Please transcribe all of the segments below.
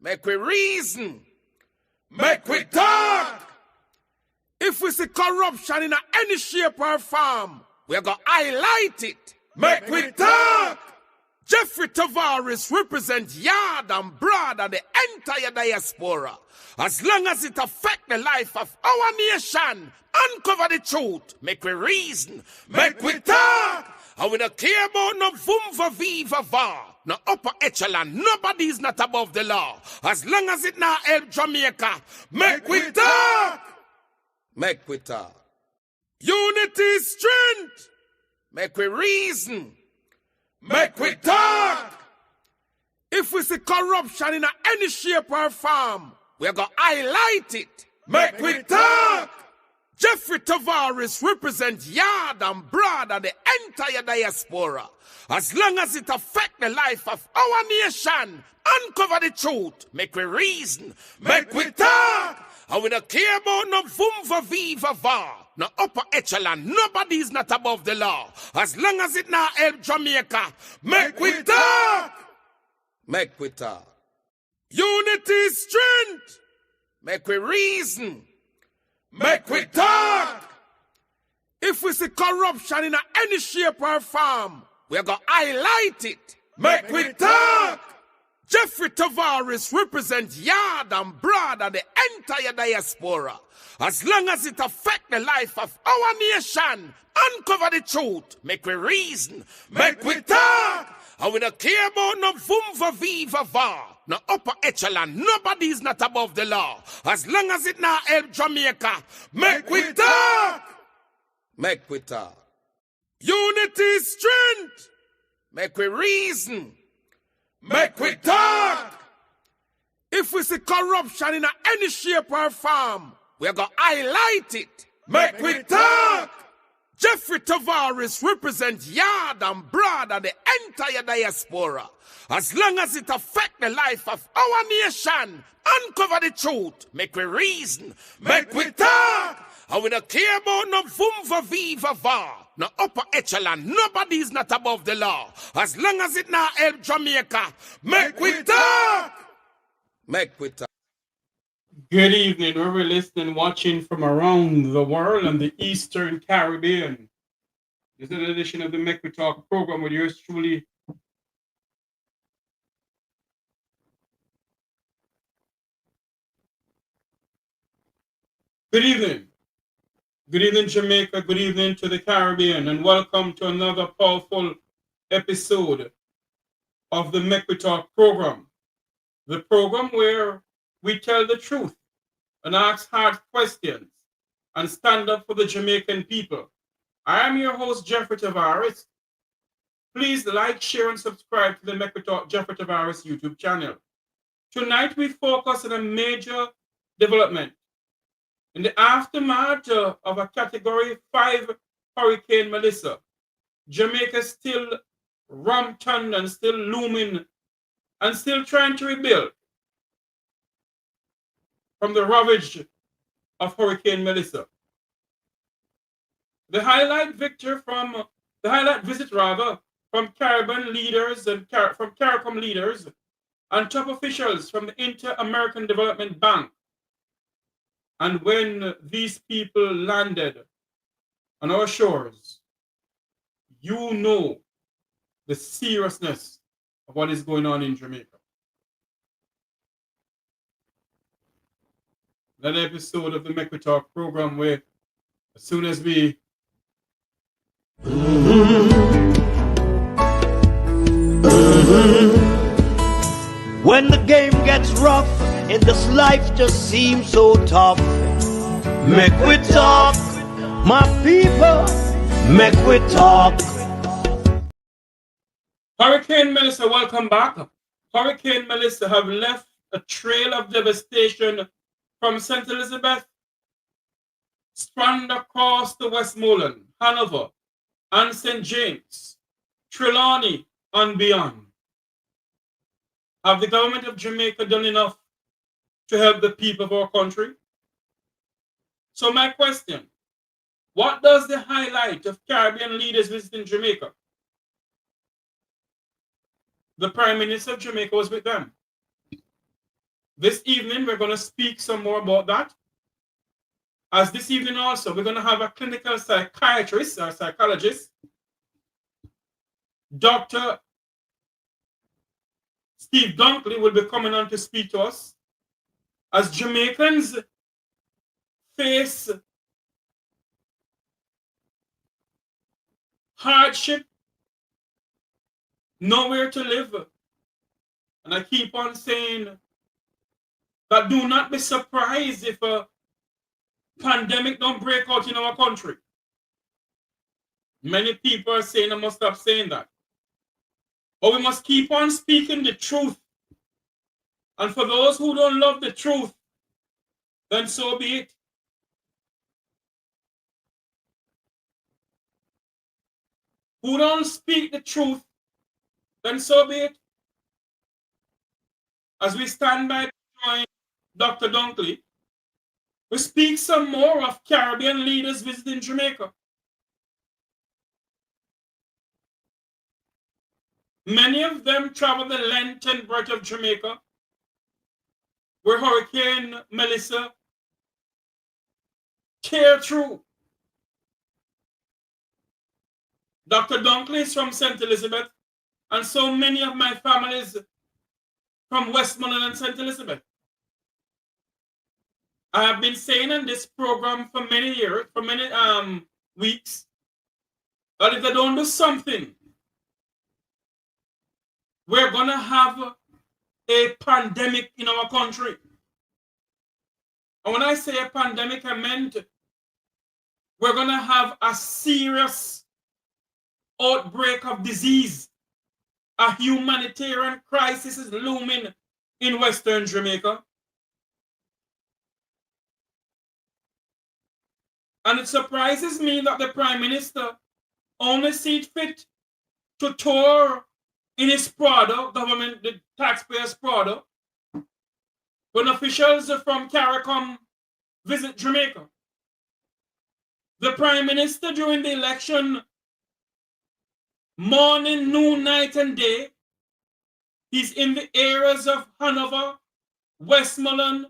Make we reason. Make we talk. If we see corruption in any shape or form, we're going to highlight it. Make we talk. Jeffrey Tavares represents yard and broad and the entire diaspora. As long as it affects the life of our nation, uncover the truth. Make we reason. Make we talk. And we don't care about no vumva viva va. No upper echelon. Nobody is not above the law. As long as it not help Jamaica. Make we talk. Make we talk. Unity is strength. Make we reason. Make we talk. If we see corruption in any shape or form, we're going to highlight it. Make we talk. Jeffrey Tavares represents yard and broad and the entire diaspora. As long as it affects the life of our nation, uncover the truth. Make we reason. Make we talk. And we don't care about no vumva viva va. No upper echelon. Nobody is not above the law. As long as it not help Jamaica. Make we talk. Make we talk. Unity is strength. Make we reason. Make we talk. If we see corruption in any shape or form, we're going to highlight it. Make we talk. Jeffrey Tavares represents yard and broad and the entire diaspora. As long as it affects the life of our nation, uncover the truth. Make we reason. Make we talk. And we don't care about no vumva viva va. No upper echelon. Nobody is not above the law. As long as it not help Jamaica. Make we talk. Make we talk. Unity is strength. Make we reason. Make we talk. If we see corruption in any shape or form, we're going to highlight it. Make we talk. Jeffrey Tavares represents yard and broad and the entire diaspora. As long as it affects the life of our nation, uncover the truth. Make we reason. Make we talk. And we don't care about no vumva viva va. No upper echelon. Nobody is not above the law. As long as it not help Jamaica. Make we talk. Make we talk. Good evening, whoever listening, watching from around the world and the Eastern Caribbean. This is an edition of the Mek Wi Talk program with yours truly. Good evening. Good evening, Jamaica. Good evening to the Caribbean, and welcome to another powerful episode of the Mek Wi Talk program. The program where we tell the truth and ask hard questions and stand up for the Jamaican people. I am your host, Jeffrey Tavares. Please like, share, and subscribe to the Mek Wi Talk Jeffrey Tavares YouTube channel. Tonight, we focus on a major development. In the aftermath of a Category 5 Hurricane Melissa, Jamaica still rampant and still looming and still trying to rebuild from the ravage of Hurricane Melissa. The highlight visit from Caribbean leaders and from CARICOM leaders and top officials from the Inter-American Development Bank. And when these people landed on our shores, you know the seriousness of what is going on in Jamaica. Another episode of the Mek Wi Talk program where as soon as we When the game gets rough and this life just seems so tough, Mek Wi Talk, my people, Mek Wi Talk. Hurricane Melissa, welcome back. Hurricane Melissa have left a trail of devastation from St. Elizabeth, strand across the Westmoreland, Hanover, and St. James, Trelawney, and beyond. Have the government of Jamaica done enough to help the people of our country? So my question, what does the highlight of Caribbean leaders visiting Jamaica? The Prime Minister of Jamaica was with them. This evening, we're going to speak some more about that. As this evening also, we're going to have a clinical psychiatrist or psychologist, Dr. Steve Dunkley will be coming on to speak to us. As Jamaicans face hardship, nowhere to live, and I keep on saying that do not be surprised if a pandemic don't break out in our country. Many people are saying I must stop saying that. But we must keep on speaking the truth. And for those who don't love the truth, then so be it. Who don't speak the truth, then so be it. As we stand by to join Dr. Dunkley, we speak some more of Caribbean leaders visiting Jamaica. Many of them travel the length and breadth of Jamaica, where Hurricane Melissa tear through. Dr. Dunkley is from St. Elizabeth, and so many of my families from Westmoreland and St. Elizabeth. I have been saying in this program for many years, for many weeks, that if they don't do something, we're going to have a pandemic in our country. And when I say a pandemic, I meant we're going to have a serious outbreak of disease. A humanitarian crisis is looming in Western Jamaica. And it surprises me that the Prime Minister only sees fit to tour in his Prado, government, the taxpayers' Prado, when officials from CARICOM visit Jamaica. The Prime Minister during the election, morning, noon, night, and day, he's in the areas of Hanover, Westmoreland,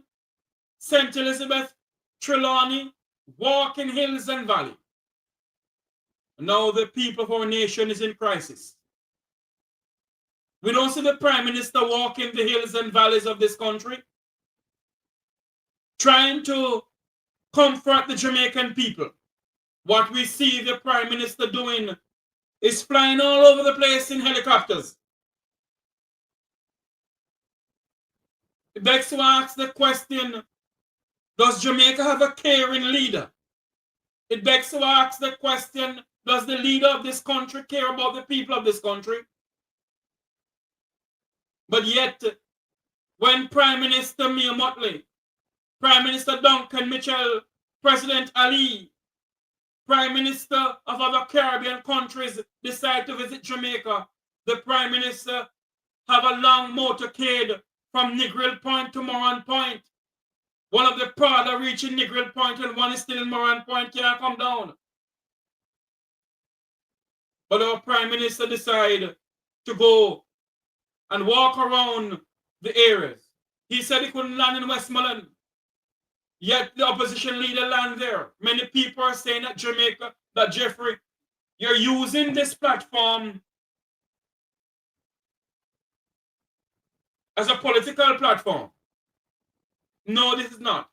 St. Elizabeth, Trelawney, Walking Hills, and Valley. Now the people of our nation is in crisis. We don't see the Prime Minister walking the hills and valleys of this country, trying to comfort the Jamaican people. What we see the Prime Minister doing is flying all over the place in helicopters. It begs to ask the question, does Jamaica have a caring leader? It begs to ask the question, does the leader of this country care about the people of this country? But yet, when Prime Minister Mia Mottley, Prime Minister Duncan Mitchell, President Ali, Prime Minister of other Caribbean countries decide to visit Jamaica, the Prime Minister have a long motorcade from Negril Point to Moran Point. One of the Prada reaching Negril Point and one is still in Moran Point, can't come down. But our Prime Minister decided to go and walk around the areas. He said he couldn't land in Westmoreland, yet the opposition leader land there. Many people are saying that Jamaica, that Jeffrey, you're using this platform as a political platform. No, this is not.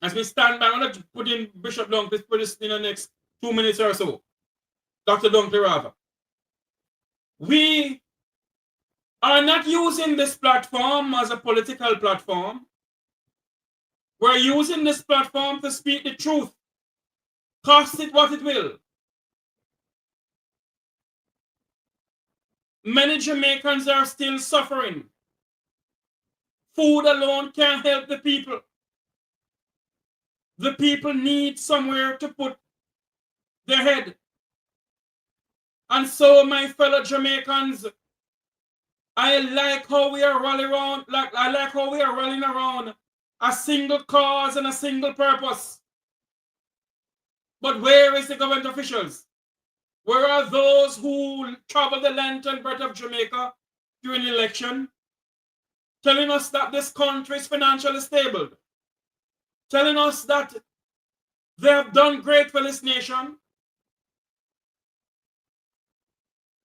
As we stand by, I'm going to put in Bishop Dunkley for this in the next 2 minutes or so. Dr. Dunkley rather. We are not using this platform as a political platform. We're using this platform to speak the truth, cost it what it will. Many Jamaicans are still suffering. Food alone can't help the people. The people need somewhere to put their head. And so, my fellow Jamaicans, I like how we are rallying around, I like how we are rallying around a single cause and a single purpose. But where is the government officials? Where are those who travel the length and breadth of Jamaica during the election? telling us that this country is financially stable, telling us that they have done great for this nation.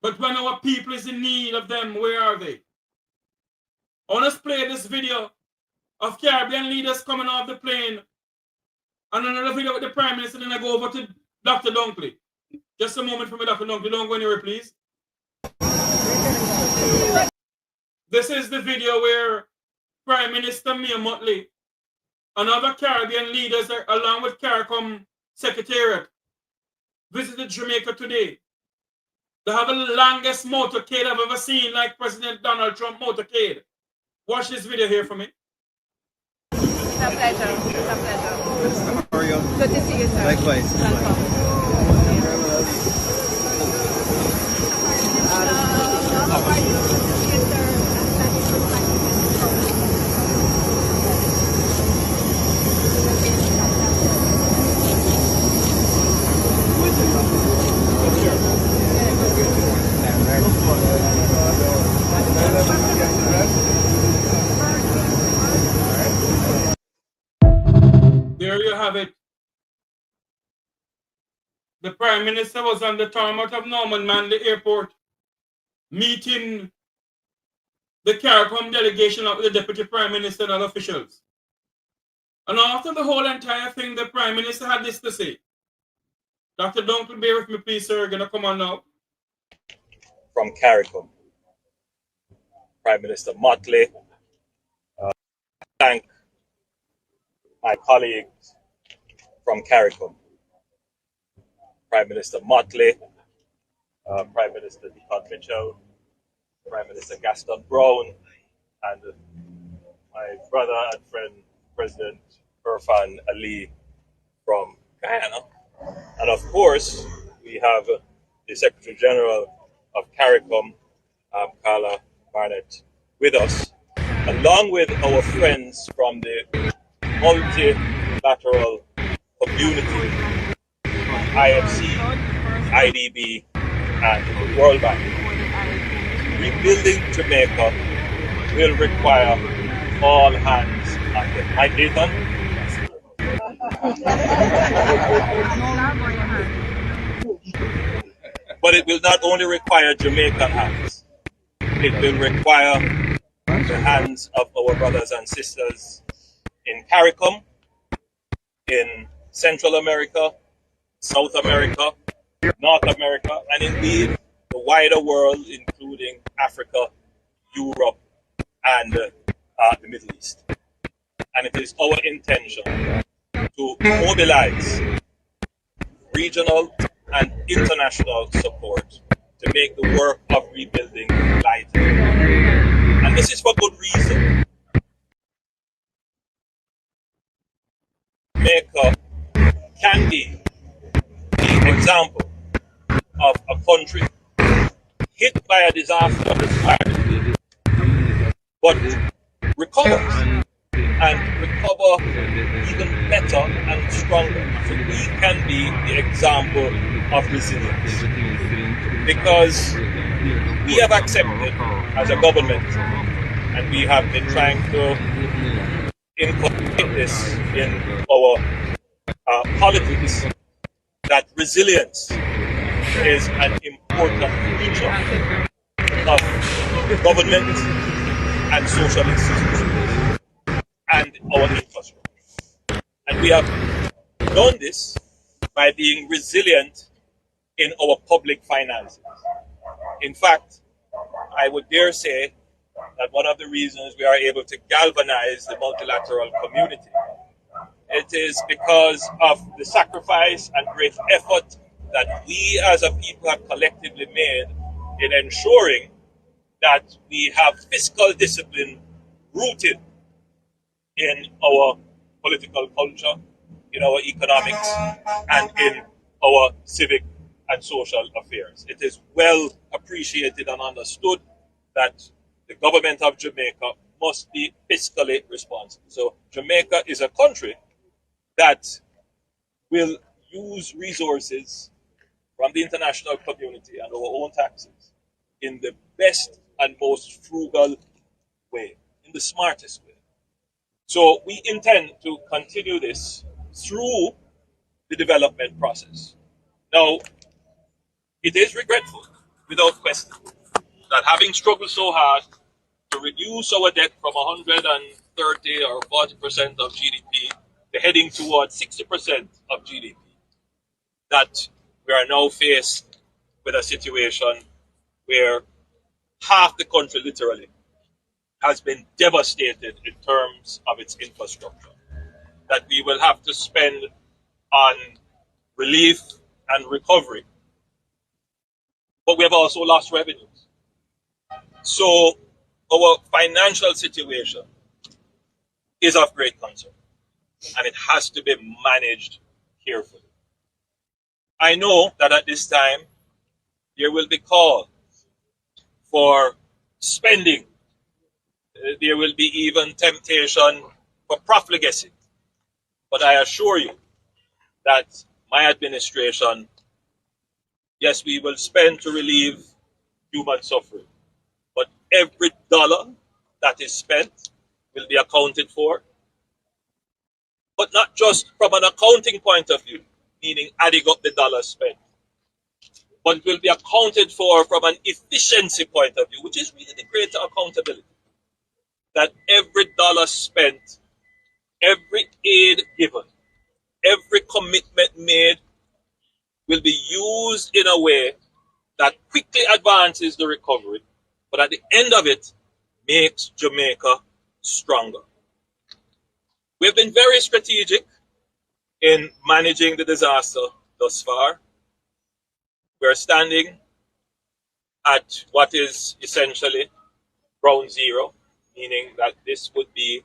But when our people is in need of them, where are they? I want to play this video of Caribbean leaders coming off the plane, and another video with the Prime Minister, and then I go over to Dr. Dunkley. Just a moment for me, Dr. Dunkley. Don't go anywhere, please. This is the video where Prime Minister Mia Mottley and other Caribbean leaders, along with CARICOM Secretariat, visited Jamaica today. They have the longest motorcade I've ever seen, like President Donald Trump motorcade. Watch this video here for me. It's a pleasure. It's a pleasure. How are you? Good to see you, sir. Likewise. There you have it. The Prime Minister was on the tarmac of Norman Manley Airport meeting the CARICOM delegation of the Deputy Prime Minister and other officials. And after the whole entire thing, the Prime Minister had this to say. Dr. Dunkley, bear with me, please, sir. You're going to come on now. From CARICOM, Prime Minister Mottley, thank my colleagues from CARICOM, Prime Minister Mottley, Prime Minister Deacon Mitchell, Prime Minister Gaston Brown, and my brother and friend, President Irfan Ali from Guyana. And of course, we have the Secretary General of CARICOM, Carla Barnett, with us, along with our friends from the multilateral community, IFC, IDB, and the World Bank. Rebuilding Jamaica will require all hands on deck. Mike Nathan? But it will not only require Jamaican hands, it will require the hands of our brothers and sisters in CARICOM, in Central America, South America, North America, and indeed the wider world, including Africa, Europe, and the Middle East. And it is our intention to mobilize regional and international support to make the work of rebuilding lighter. And this is for good reason. Jamaica can be the example of a country hit by a disaster of this magnitude, but recovers and recover even better and stronger. So we can be the example of resilience, because we have accepted as a government, and we have been trying to incorporate this in our politics, that resilience is an important feature of government and social institutions and our infrastructure. And we have done this by being resilient in our public finances. In fact, I would dare say that one of the reasons we are able to galvanize the multilateral community, it is because of the sacrifice and great effort that we as a people have collectively made in ensuring that we have fiscal discipline rooted in our political culture, in our economics, and in our civic and social affairs. It is well appreciated and understood that the government of Jamaica must be fiscally responsible. So Jamaica is a country that will use resources from the international community and our own taxes in the best and most frugal way. In the smartest way. So we intend to continue this through the development process. Now, it is regretful, without question, that having struggled so hard to reduce our debt from 130 or 40% of GDP to heading towards 60% of GDP, that we are now faced with a situation where half the country literally has been devastated in terms of its infrastructure, that we will have to spend on relief and recovery. But we have also lost revenues. So our financial situation is of great concern, and it has to be managed carefully. I know that at this time there will be call for spending. There will be even temptation for profligacy. But I assure you that my administration, yes, we will spend to relieve human suffering, but every dollar that is spent will be accounted for, but not just from an accounting point of view, meaning adding up the dollars spent, but it will be accounted for from an efficiency point of view, which is really the greater accountability. That every dollar spent, every aid given, every commitment made will be used in a way that quickly advances the recovery, but at the end of it, makes Jamaica stronger. We've been very strategic in managing the disaster thus far. We're standing at what is essentially ground zero, meaning that this would be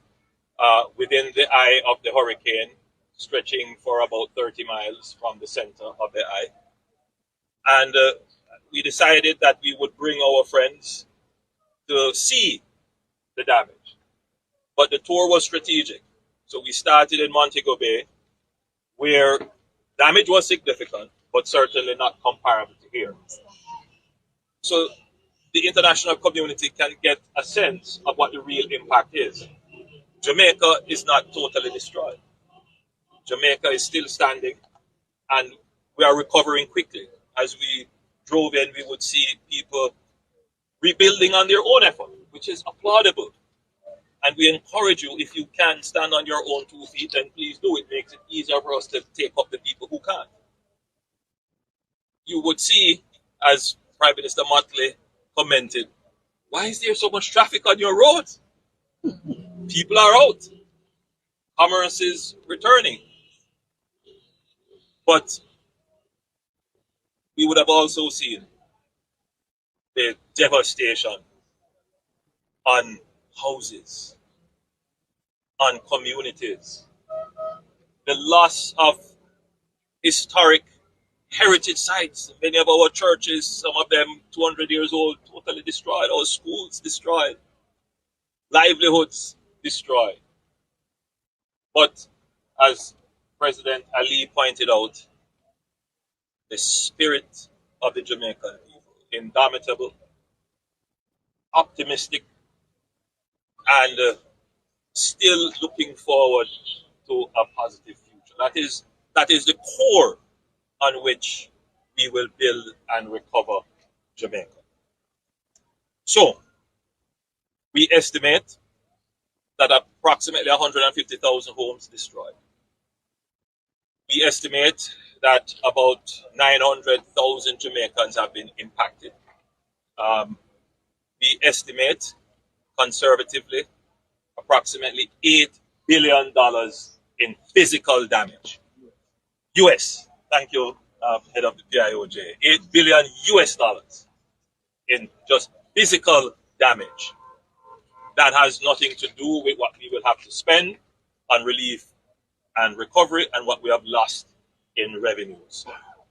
within the eye of the hurricane, stretching for about 30 miles from the center of the eye. And we decided that we would bring our friends to see the damage. But the tour was strategic. So we started in Montego Bay, where damage was significant, but certainly not comparable to here. So the international community can get a sense of what the real impact is. Jamaica is not totally destroyed. Jamaica is still standing, and we are recovering quickly. As we drove in, we would see people rebuilding on their own effort, which is applaudable. And we encourage you, if you can stand on your own 2 feet, then please do. It makes it easier for us to take up the people who can't. You would see, as Prime Minister Motley commented, why is there so much traffic on your roads? People are out. Commerce is returning. But we would have also seen the devastation on houses, on communities, the loss of historic heritage sites. Many of our churches, some of them 200 years old, totally destroyed. Our schools destroyed. Livelihoods destroyed. But as President Ali pointed out, the spirit of the Jamaican people, indomitable, optimistic, and still looking forward to a positive future. That is the core on which we will build and recover Jamaica. So, we estimate that approximately 150,000 homes destroyed. We estimate that about 900,000 Jamaicans have been impacted. We estimate, conservatively, approximately $8 billion in physical damage. US, thank you, head of the PIOJ, $8 billion US in just physical damage. That has nothing to do with what we will have to spend on relief and recovery and what we have lost in revenues.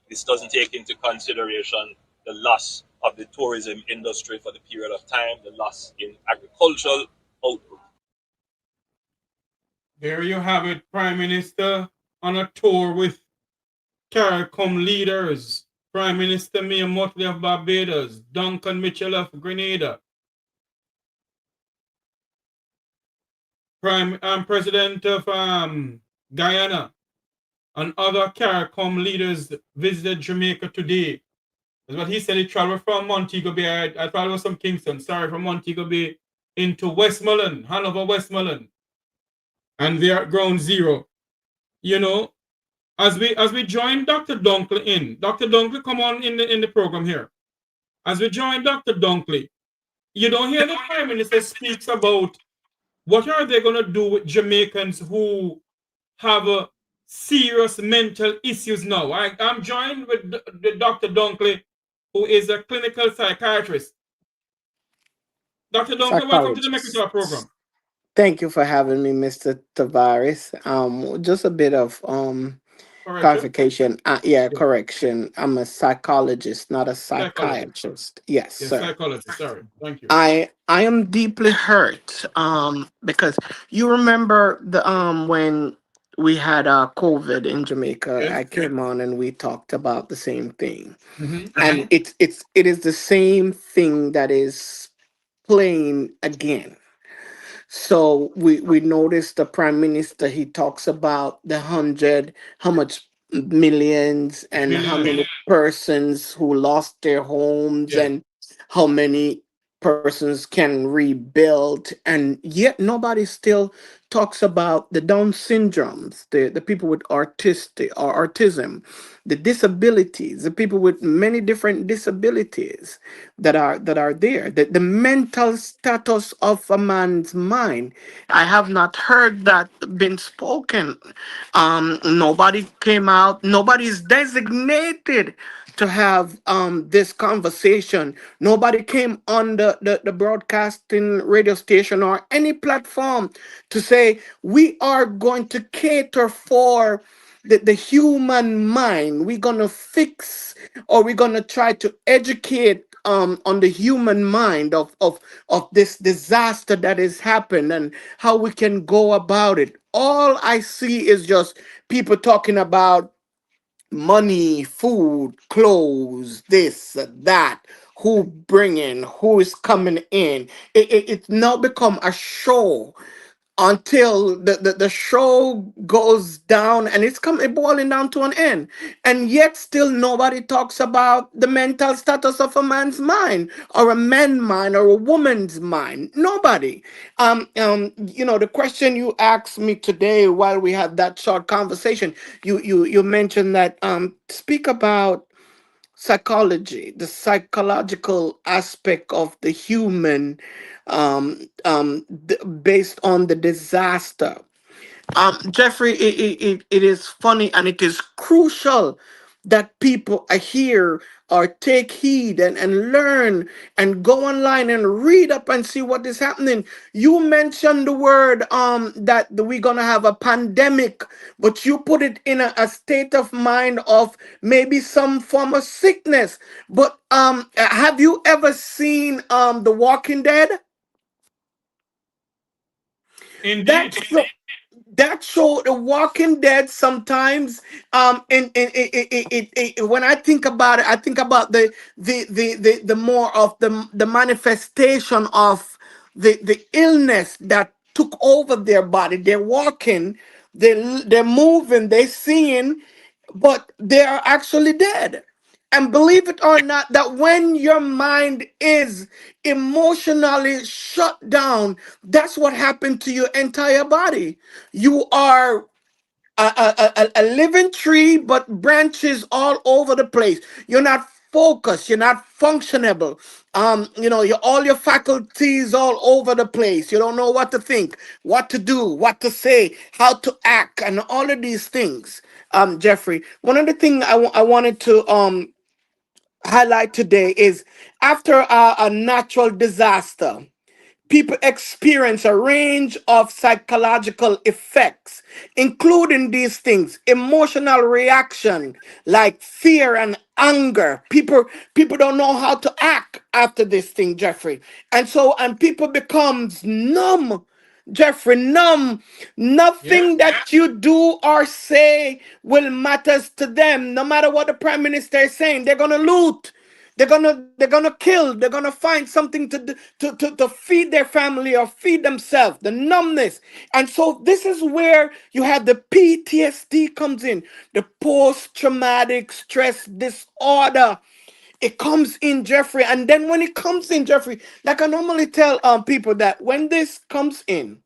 This doesn't take into consideration the loss of the tourism industry for the period of time, the loss in agricultural output. There you have it, Prime Minister, on a tour with CARICOM leaders. Prime Minister Mia Mottley of Barbados, Duncan Mitchell of Grenada, President of Guyana, and other CARICOM leaders visited Jamaica today. That's what he said. He traveled from Montego Bay. I thought it was from Kingston. Sorry, from Montego Bay into Westmoreland, Hanover, Westmoreland, and they're at ground zero. You know, as we join Dr. Dunkley in, Dr. Dunkley, come on in the program here. As we join Dr. Dunkley, you don't hear the Prime Minister speaks about what are they going to do with Jamaicans who have serious mental issues now. I'm joined with Dr. Dunkley, who is a clinical psychiatrist. Dr. Dunkley, welcome to the Mek Wi Talk program. Thank you for having me, Mr. Tavares. Just a bit of clarification. Correction. I'm a psychologist, not a psychiatrist. Yes, sir. Psychologist. Sorry. Thank you. I am deeply hurt because you remember the when we had COVID in Jamaica. Yes. I came on and we talked about the same thing, Mhm. and it is the same thing that is playing again. So we noticed the prime minister, he talks about the hundred, how much millions and how Billions. many persons who lost their homes Yeah. and how many persons can rebuild, and yet nobody still talks about the Down syndromes, the people with autistic or autism, the disabilities, the people with many different disabilities that are there, the mental status of a man's mind. I have not heard that been spoken. Nobody came out, nobody's designated to have this conversation. Nobody came on the broadcasting radio station or any platform to say we are going to cater for the human mind. We're gonna fix, or we're gonna try to educate on the human mind of this disaster that has happened and how we can go about it. All I see is just people talking about money, food, clothes, this, that, who bringing, who is coming in. It's now become a show until the show goes down and it's coming boiling down to an end, and yet still nobody talks about the mental status of a man's mind or a man's mind or a woman's mind. Nobody. The question you asked me today while we had that short conversation, you mentioned that speak about psychology, the psychological aspect of the human, based on the disaster. Jeffrey, it is funny and it is crucial that people are here or take heed and learn and go online and read up and see what is happening. You mentioned the word that we're gonna have a pandemic, but you put it in a state of mind of maybe some form of sickness. But have you ever seen The Walking Dead? Indeed. That show, The Walking Dead, sometimes when I think about it, I think about the more of the manifestation of the illness that took over their body. They're walking, they're moving, they're seeing, but they are actually dead. And believe it or not, that when your mind is emotionally shut down, that's what happened to your entire body. You are a living tree, but branches all over the place. You're not focused. You're not functionable. All your faculties all over the place. You don't know what to think, what to do, what to say, how to act, and all of these things. Jeffrey, one of the things I wanted to highlight today is after a natural disaster, people experience a range of psychological effects, including these things: emotional reaction like fear and anger. People don't know how to act after this thing, Jeffrey. And people becomes numb. Jeffrey, numb. Nothing that you do or say will matters to them. No matter what the prime minister is saying, they're gonna loot. They're gonna kill. They're gonna find something to feed their family or feed themselves. The numbness, and so this is where you have the PTSD comes in, the post traumatic stress disorder. It comes in, Jeffrey, and then when it comes in, Jeffrey, like I normally tell people that when this comes in,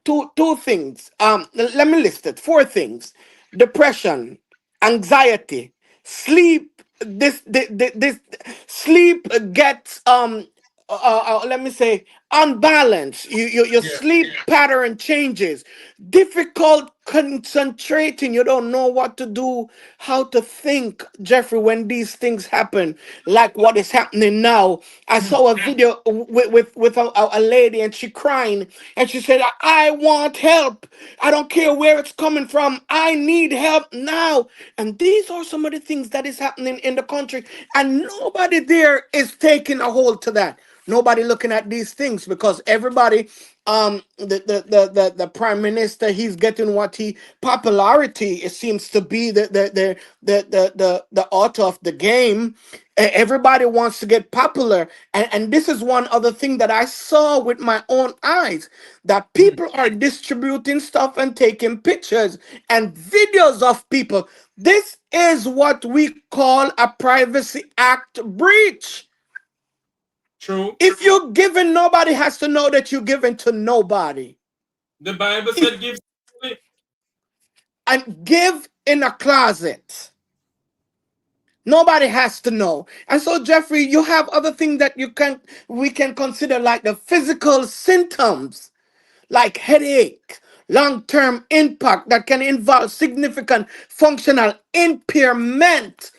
two things. Let me list it. Four things: depression, anxiety, sleep. This sleep gets let me say unbalanced. Your Yeah. sleep pattern changes. Difficult concentrating. You don't know what to do, how to think, Jeffrey, when these things happen, like what is happening now. I saw a video with a lady, and she crying, and she said, I want help. I don't care where it's coming from. I need help now. And these are some of the things that is happening in the country, and nobody there is taking a hold to that. Nobody looking at these things, because everybody, the prime minister, he's getting what he popularity. It seems to be the author of the game. Everybody wants to get popular, and this is one other thing that I saw with my own eyes, that people are distributing stuff and taking pictures and videos of people. This is what we call a Privacy Act breach. True. If you're giving, nobody has to know that you're giving to nobody. The Bible said give. And give in a closet. Nobody has to know. And so, Jeffrey, you have other things that we can consider, like the physical symptoms, like headache, long-term impact that can involve significant functional impairment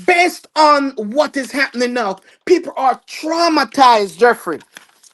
based on what is happening now. People are traumatized, Jeffrey.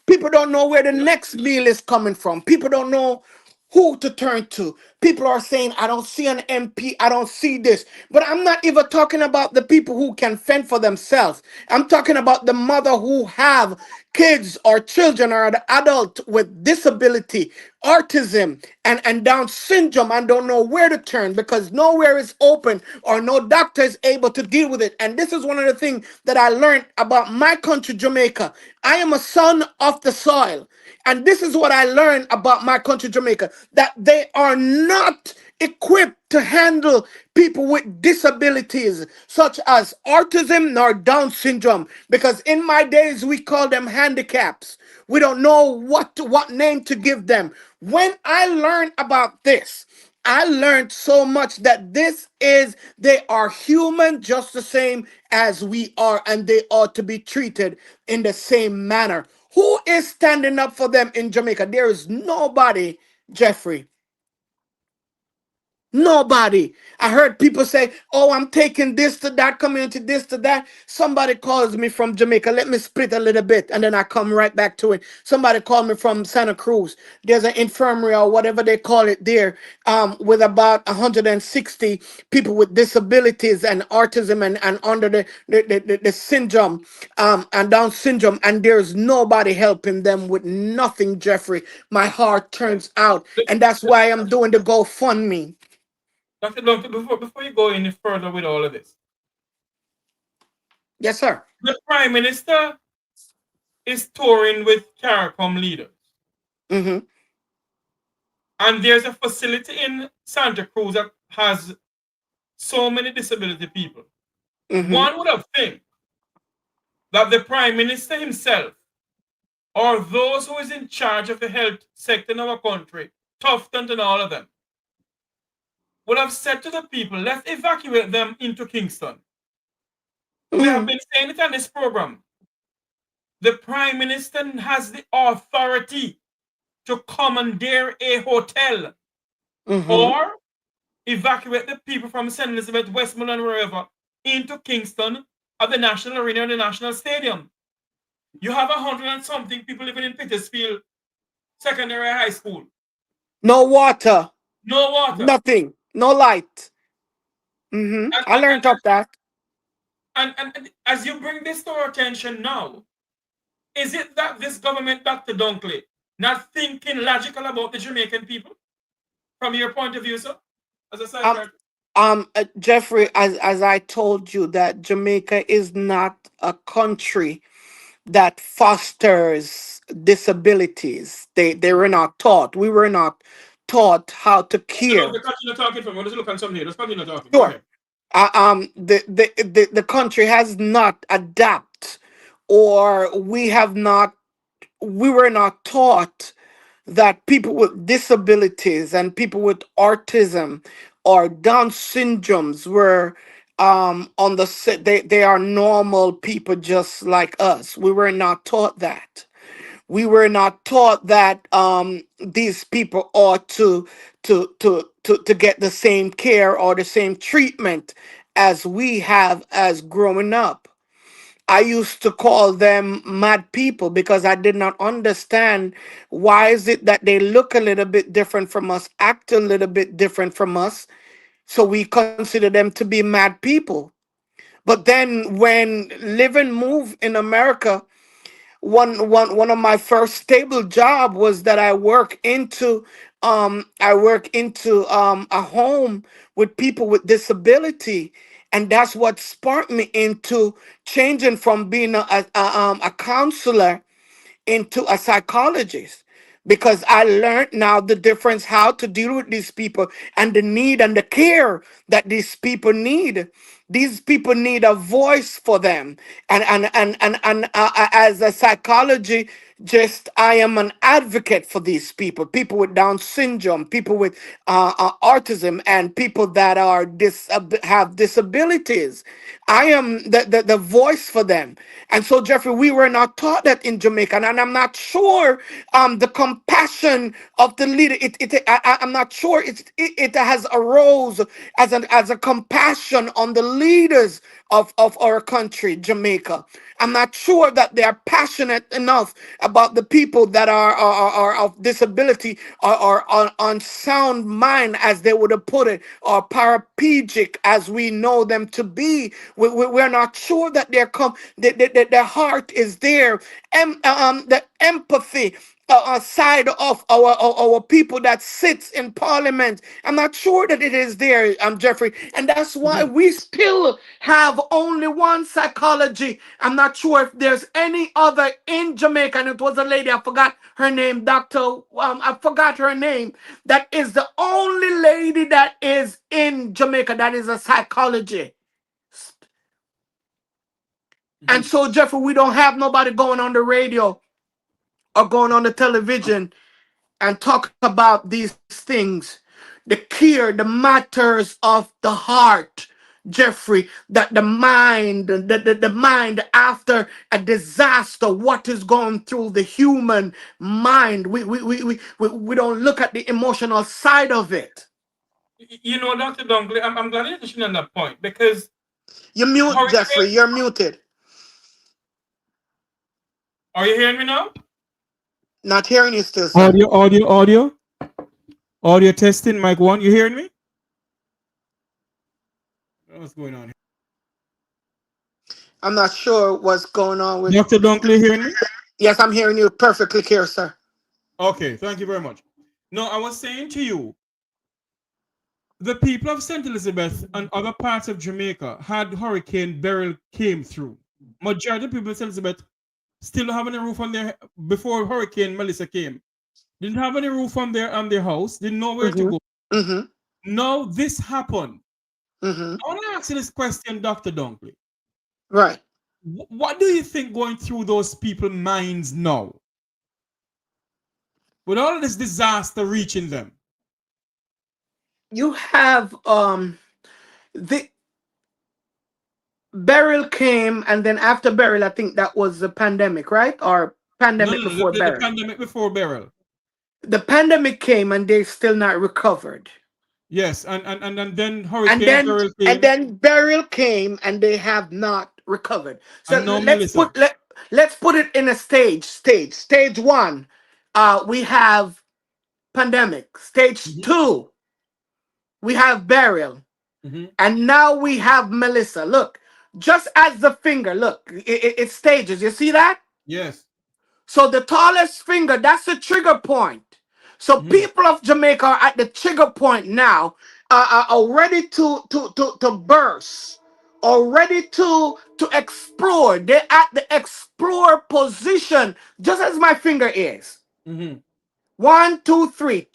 People don't know where the next meal is coming from. People don't know who to turn to. People are saying, I don't see an MP, I don't see this. But I'm not even talking about the people who can fend for themselves. I'm talking about the mother who have kids or children or the adult with disability, autism, and Down syndrome, and don't know where to turn because nowhere is open or no doctor is able to deal with it. And this is one of the things that I learned about my country, Jamaica. I am a son of the soil. And this is what I learned about my country, Jamaica, that they are not equipped to handle people with disabilities such as autism nor Down syndrome. Because in my days, we call them handicaps. We don't know what name to give them. When I learned about this, I learned so much that they are human just the same as we are, and they ought to be treated in the same manner. Who is standing up for them in Jamaica? There is nobody, Jeffrey. Nobody. I heard people say, oh, I'm taking this to that community, this to that. Somebody calls me from Jamaica. Let me split a little bit and then I come right back to it. Somebody called me from Santa Cruz. There's an infirmary or whatever they call it there, with about 160 people with disabilities and autism and under the syndrome, and Down syndrome. And there's nobody helping them with nothing, Jeffrey. My heart turns out. And that's why I'm doing the GoFundMe. Dr. Duncan, before you go any further with all of this, Yes, sir. the Prime Minister is touring with CARICOM leaders. Mm-hmm. And there's a facility in Santa Cruz that has so many disability people. Mm-hmm. One would have think that the Prime Minister himself or those who is in charge of the health sector in our country, Tufton and all of them, would have said to the people, let's evacuate them into Kingston. We have been saying it on this program. The Prime Minister has the authority to commandeer a hotel or evacuate the people from St. Elizabeth, Westmoreland, wherever, into Kingston at the National Arena or the National Stadium. You have 100 and something people living in Petersfield Secondary High School. No water. No water. Nothing. No light. I learned of that. And as you bring this to our attention now, is it that this government, Dr. Dunkley, not thinking logical about the Jamaican people? From your point of view, sir? As a psychiatrist? Jeffrey, as I told you, that Jamaica is not a country that fosters disabilities. They were not taught. We were not taught how to care. Continue talking for me. Let's look at something here. Let's continue talking. Go Sure. ahead. The country has not adapt, or we were not taught that people with disabilities and people with autism or Down syndromes were on the they are normal people just like us. We were not taught that. We were not taught that these people ought to get the same care or the same treatment as we have as growing up. I used to call them mad people because I did not understand why is it that they look a little bit different from us, act a little bit different from us, so we consider them to be mad people. But then when live and move in America, one of my first stable job was that I work into a home with people with disability, and that's what sparked me into changing from being a counselor into a psychologist, because I learned now the difference how to deal with these people and the need and the care that these people need. These people need a voice for them, and as a psychology, just I am an advocate for these people, people with Down syndrome, people with autism, and people that are have disabilities. I am the voice for them. And so, Jeffrey, we were not taught that in Jamaica, and I'm not sure the compassion of the leader. I'm not sure it has arose as a compassion on the leaders of our country, Jamaica. I'm not sure that they are passionate enough about the people that are of disability, or on sound mind, as they would have put it, or paraplegic as we know them to be. We're not sure that their heart is there. The empathy side of our people that sits in parliament. I'm not sure that it is there, Jeffrey, and that's why we still have only one psychology. I'm not sure if there's any other in Jamaica, and it was a lady, I forgot her name, I forgot her name. That is the only lady that is in Jamaica that is a psychology. And so, Jeffrey, we don't have nobody going on the radio or going on the television and talk about these things, the care, the matters of the heart, Jeffrey, that the mind after a disaster, what is going through the human mind. We don't look at the emotional side of it. You know, Dr. Dunkley, I'm glad you're touching on that point, because You're mute, Jeffrey. You're muted. Are you hearing me now? Not hearing you still, sir. Audio testing, mic 1. You hearing me? What's going on here? I'm not sure what's going on with Dr. Dunkley, hearing me? Yes, I'm hearing you perfectly clear, sir. Okay, thank you very much. No, I was saying to you, the people of St. Elizabeth and other parts of Jamaica had Hurricane Beryl came through. Majority of people in St. Elizabeth still don't have any roof on their, before Hurricane Melissa came, didn't have any roof on their house, didn't know where to go. Now this happened. I want to ask you this question, Dr. Dunkley. Right. What do you think going through those people's minds now? With all of this disaster reaching them? You have the Beryl came, and then after Beryl, I think that was the pandemic, right? Or pandemic before Beryl. The pandemic before Beryl. The pandemic came, and they still not recovered. Yes, and then Hurricane Beryl came. And then Beryl came, and they have not recovered. So let's put it in a stage. Stage 1, we have pandemic. Stage 2, we have Beryl. And now we have Melissa. Look, just as the finger, look, it stages. You see that? Yes. So the tallest finger, that's the trigger point. So people of Jamaica are at the trigger point now. are ready to burst, or ready to explore. They're at the explore position, just as my finger is. Mm-hmm. One, two, three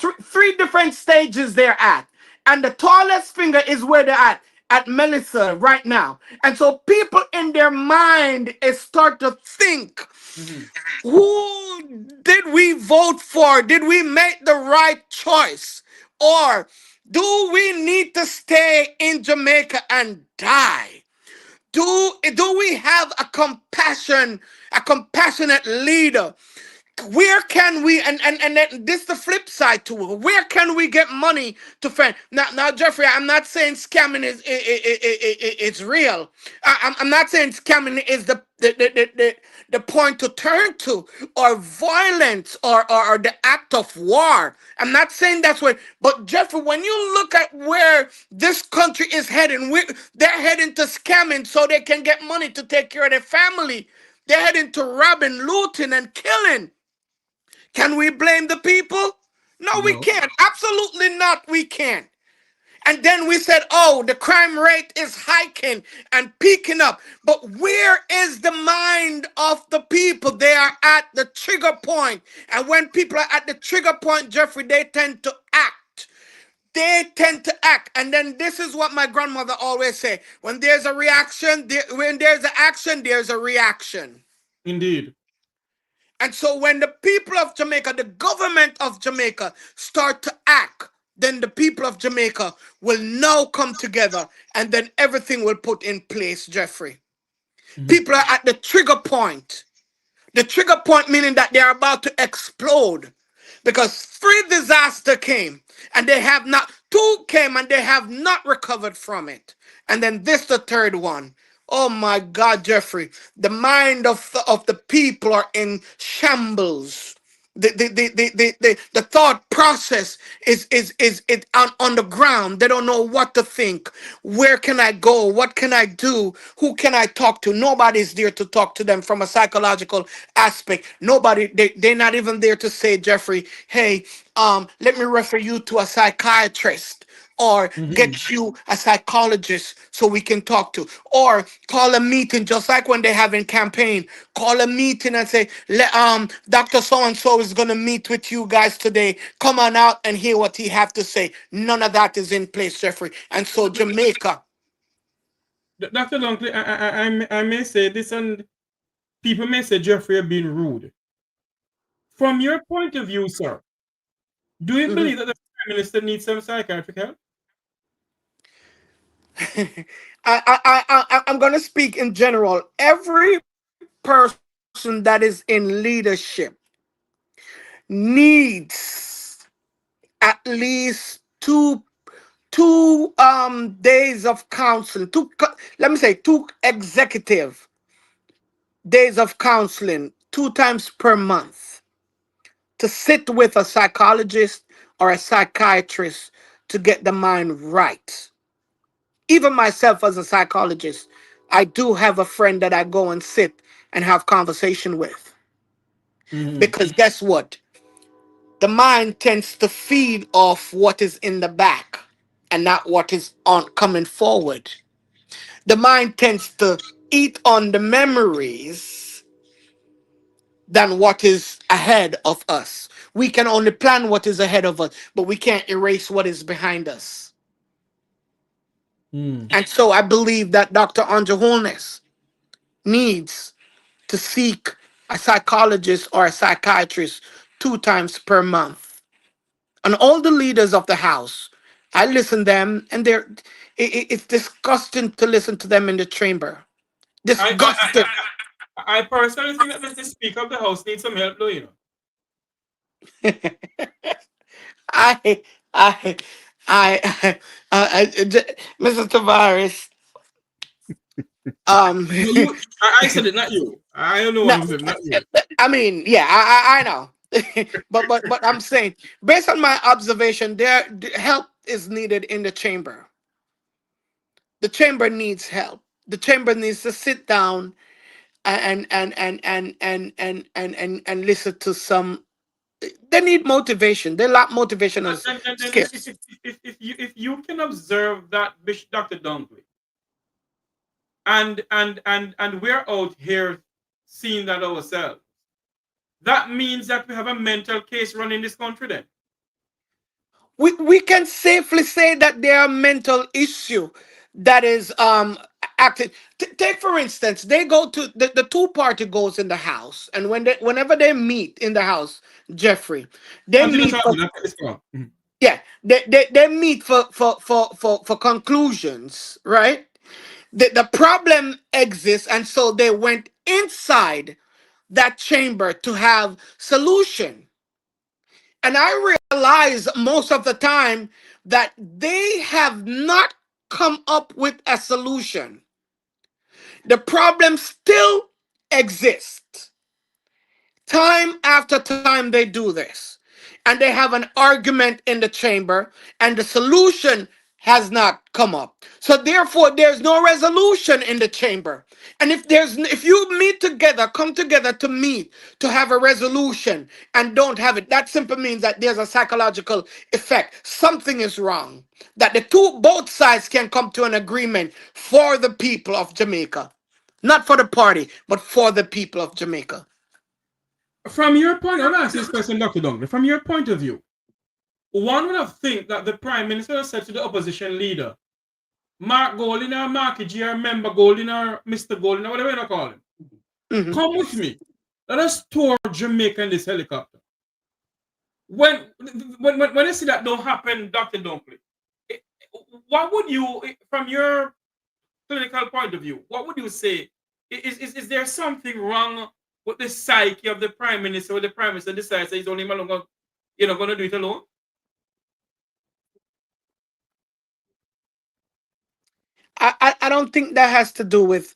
different stages they're at. And the tallest finger is where they're at Melissa right now. And so people in their mind is start to think, Mm-hmm. who did we vote for? Did we make the right choice? Or do we need to stay in Jamaica and die? Do we have a compassionate leader? Where can we, and then this the flip side to it, where can we get money to fund? Now Jeffrey, I'm not saying scamming it's real. I'm not saying scamming is the point to turn to, or violence, or the act of war. I'm not saying that's what, but Jeffrey, when you look at where this country is heading, they're heading to scamming so they can get money to take care of their family. They're heading to robbing, looting, and killing. Can we blame the people? No, we No. can't. Absolutely not. We can't. And then we said, oh, the crime rate is hiking and peaking up. But where is the mind of the people? They are at the trigger point. And when people are at the trigger point, Jeffrey, they tend to act. They tend to act. And then this is what my grandmother always say. When there's a reaction, when there's an action, there's a reaction. Indeed. And so when the people of Jamaica, the government of Jamaica start to act, then the people of Jamaica will now come together, and then everything will put in place, Jeffrey. Mm-hmm. People are at the trigger point. The trigger point meaning that they're about to explode. Because three disasters came, and they have not, two came and they have not recovered from it. And then this the third one. Oh my God, Jeffrey, the mind of the people are in shambles. The thought process is it on the ground. They don't know what to think. Where can I go? What can I do? Who can I talk to? Nobody's there to talk to them from a psychological aspect. Nobody, they're not even there to say, Jeffrey, hey, let me refer you to a psychiatrist, or Mm-hmm. get you a psychologist so we can talk to, or call a meeting, just like when they have in campaign, call a meeting and say, Dr. So-and-so is going to meet with you guys today. Come on out and hear what he have to say. None of that is in place, Jeffrey. And so Jamaica. Dr. Dunkley, I may say this, and people may say Jeffrey have been rude. From your point of view, sir, do you Mhm. believe that the Prime Minister needs some psychiatric help? I'm going to speak in general. Every person that is in leadership needs at least two days of counseling, let me say two executive days of counseling 2 times per month, to sit with a psychologist or a psychiatrist to get the mind right. Even myself as a psychologist, I do have a friend that I go and sit and have conversation with. Mm-hmm. Because guess what? The mind tends to feed off what is in the back and not what is on coming forward. The mind tends to eat on the memories than what is ahead of us. We can only plan what is ahead of us, but we can't erase what is behind us. Mm. And so I believe that Dr. Andrew Holness needs to seek a psychologist or a psychiatrist 2 times per month. And all the leaders of the house, I listen to them, and it's disgusting to listen to them in the chamber. I, I, Disgusting. I personally think that the Speaker of the House needs some help, though, you know. I, I, Mr. Tavares. No, you. I said it, not you. I am the No, one who said it, not you. I mean, yeah, I know, but I'm saying, based on my observation, help is needed in the chamber. The chamber needs help. The chamber needs to sit down and listen to some they need motivation. They lack And, motivational then skills. if you can observe that, Bishop Dr. Dunkley, and we're out here seeing that ourselves, that means that we have a mental case running this country then. We can safely say that there are mental issue that is acting. Take for instance, they go to the two party goes in the house, and whenever they meet in the house, Jeffrey, they Continue, meet for Charlie. That's the Mhm. yeah, they meet for conclusions, right? The problem exists, and so they went inside that chamber to have solution. And I realize most of the time that they have not come up with a solution. The problem still exists. Time after time, they do this. And they have an argument in the chamber, and the solution has not come up. So therefore, there's no resolution in the chamber. And if you meet together, come together to meet to have a resolution and don't have it, that simply means that there's a psychological effect. Something is wrong. That both sides can come to an agreement for the people of Jamaica. Not for the party, but for the people of Jamaica. From your point, I want to ask you this question, Dr. Dunkley. From your point of view, one would have think that the Prime Minister said to the opposition leader, Mark Golding or Marky G or Member Golding or Mr. Golding or whatever you call him, come with me. Let us tour Jamaica in this helicopter. When you see that don't happen, Dr. Dunkley, what would you, from your clinical point of view, what would you say? Is there something wrong with the psyche of the Prime Minister, or the Prime Minister decides that he's only going to do it alone? I don't think that has to do with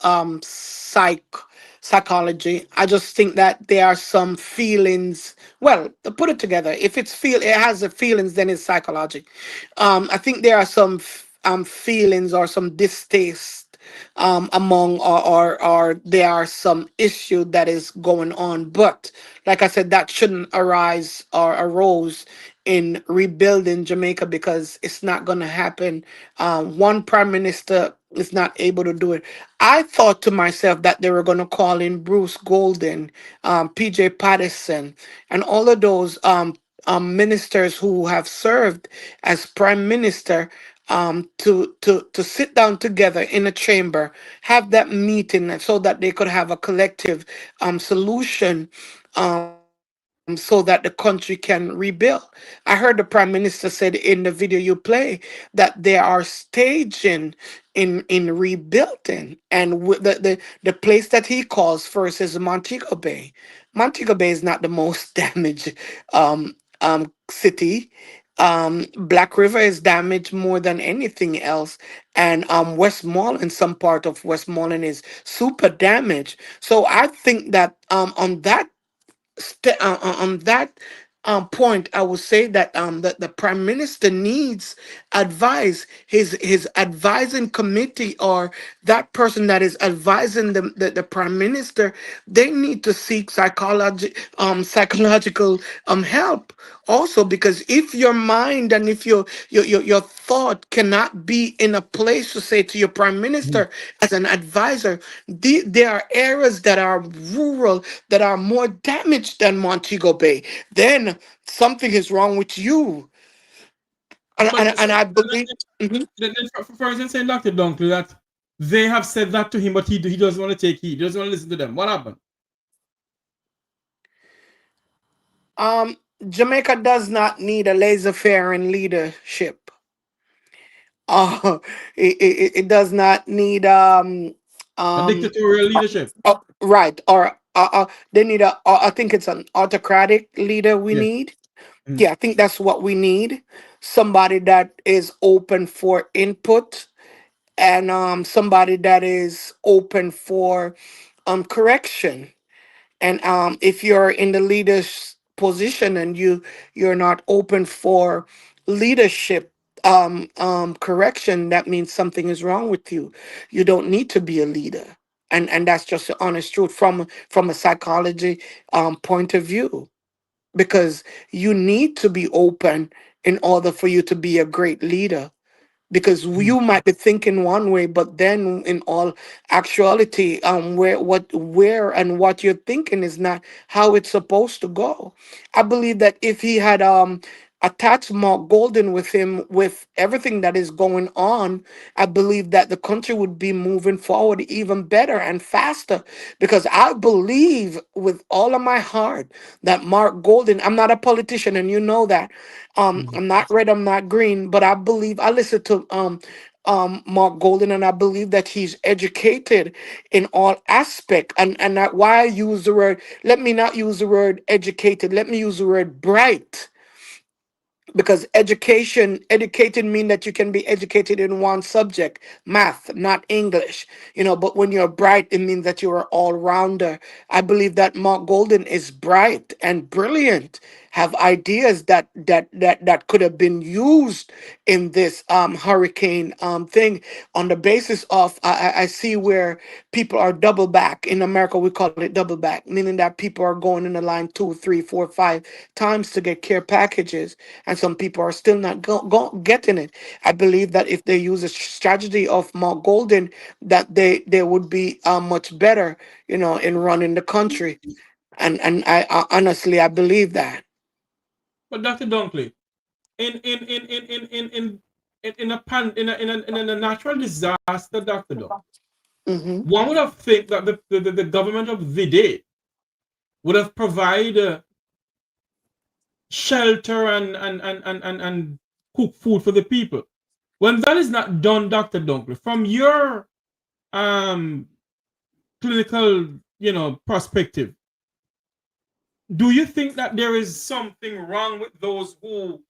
psychology. I just think that there are some feelings. Well, to put it together, if it has the feelings, then it's psychology. I think there are some feelings or some distaste among or there are some issue that is going on. But like I said, that shouldn't arise or arose in rebuilding Jamaica because it's not going to happen. One prime minister is not able to do it. I thought to myself that they were going to call in Bruce Golden, PJ Patterson, and all of those ministers who have served as prime minister to sit down together in a chamber, have that meeting so that they could have a collective solution so that the country can rebuild. I heard the prime minister said in the video you play that they are staging in rebuilding, and the place that he calls first is Montego Bay. Montego Bay is not the most damaged city. Black River is damaged more than anything else, and Westmoreland, some part of Westmoreland is super damaged. So I think that on that point, I would say that the prime minister needs advice. His advising committee or that person that is advising the prime minister, they need to seek psychological help also, because if your mind and if your thought cannot be in a place to say to your prime minister as an advisor, there are areas that are rural that are more damaged than Montego Bay, then something is wrong with you. And I believe. Mhm. For instance, saying Dr. Dunkley that they have said that to him, but he doesn't want to take heed. He doesn't want to listen to them. What happened? Um, Jamaica does not need a laissez-faire leadership. Uh, it does not need A um dictatorial leadership. right, or they need I think it's an autocratic leader we Yes. need. Yeah, I think that's what we need. Somebody that is open for input, and somebody that is open for correction. And if you're in the leader's position and you're not open for leadership correction, that means something is wrong with you. You don't need to be a leader. And that's just the honest truth from a psychology point of view. because you need to be open in order for you to be a great leader, because you might be thinking one way, but then in all actuality, where and what you're thinking is not how it's supposed to go. I believe that if he had attached Mark Golden with him, with everything that is going on, I believe that the country would be moving forward even better and faster, because I believe with all of my heart that Mark Golden, I'm not a politician and you know that, I'm not red, I'm not green, but I believe I listen to Mark Golden, and I believe that he's educated in all aspect. And that why I use the word, let me not use the word educated, let me use the word bright, because educated mean that you can be educated in one subject, math, not English, but when you're bright, it means that you're an all-rounder. I believe that Mark Golden is bright and brilliant, have ideas that could have been used in this hurricane thing, on the basis of I see where people are double back. In America we call it double back, meaning that people are going in the line 2, 3, 4, 5 times to get care packages, and some people are still not getting it. I believe that if they use a strategy of Mark Golden, that they would be much better, in running the country. And I honestly, I believe that. But Dr. Dunkley, in a pan in a natural disaster, Dr. Dunkley, Hmm. one would have think that the government of the day would have provided shelter and cook food for the people. When that is not done, Dr. Dunkley, from your um clinical, perspective, do you think that there is something wrong with those who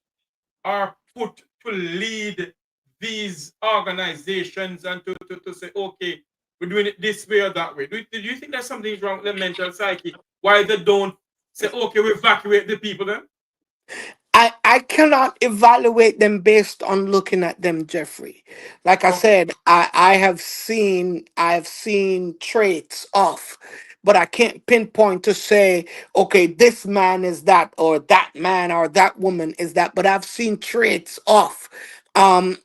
are put to lead these organizations and to say, okay, we're doing it this way or that way? Do you think there's something wrong with the mental psyche? Why they don't say, okay, we evacuate the people then? I cannot evaluate them based on looking at them, Jeffrey. Like I Okay. said, I have seen traits of, but I can't pinpoint to say, okay, this man is that, or that man or that woman is that. But I've seen traits of. Um,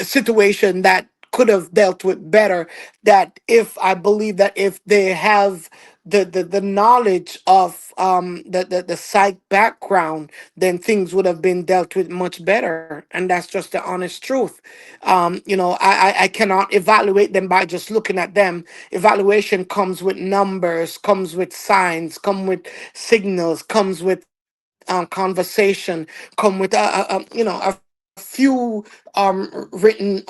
situation that could have dealt with better, that if I believe that if they have the knowledge of the psych background, then things would have been dealt with much better, and that's just the honest truth. I cannot evaluate them by just looking at them. Evaluation comes with numbers, comes with signs, come with signals, comes with conversation, come with a few written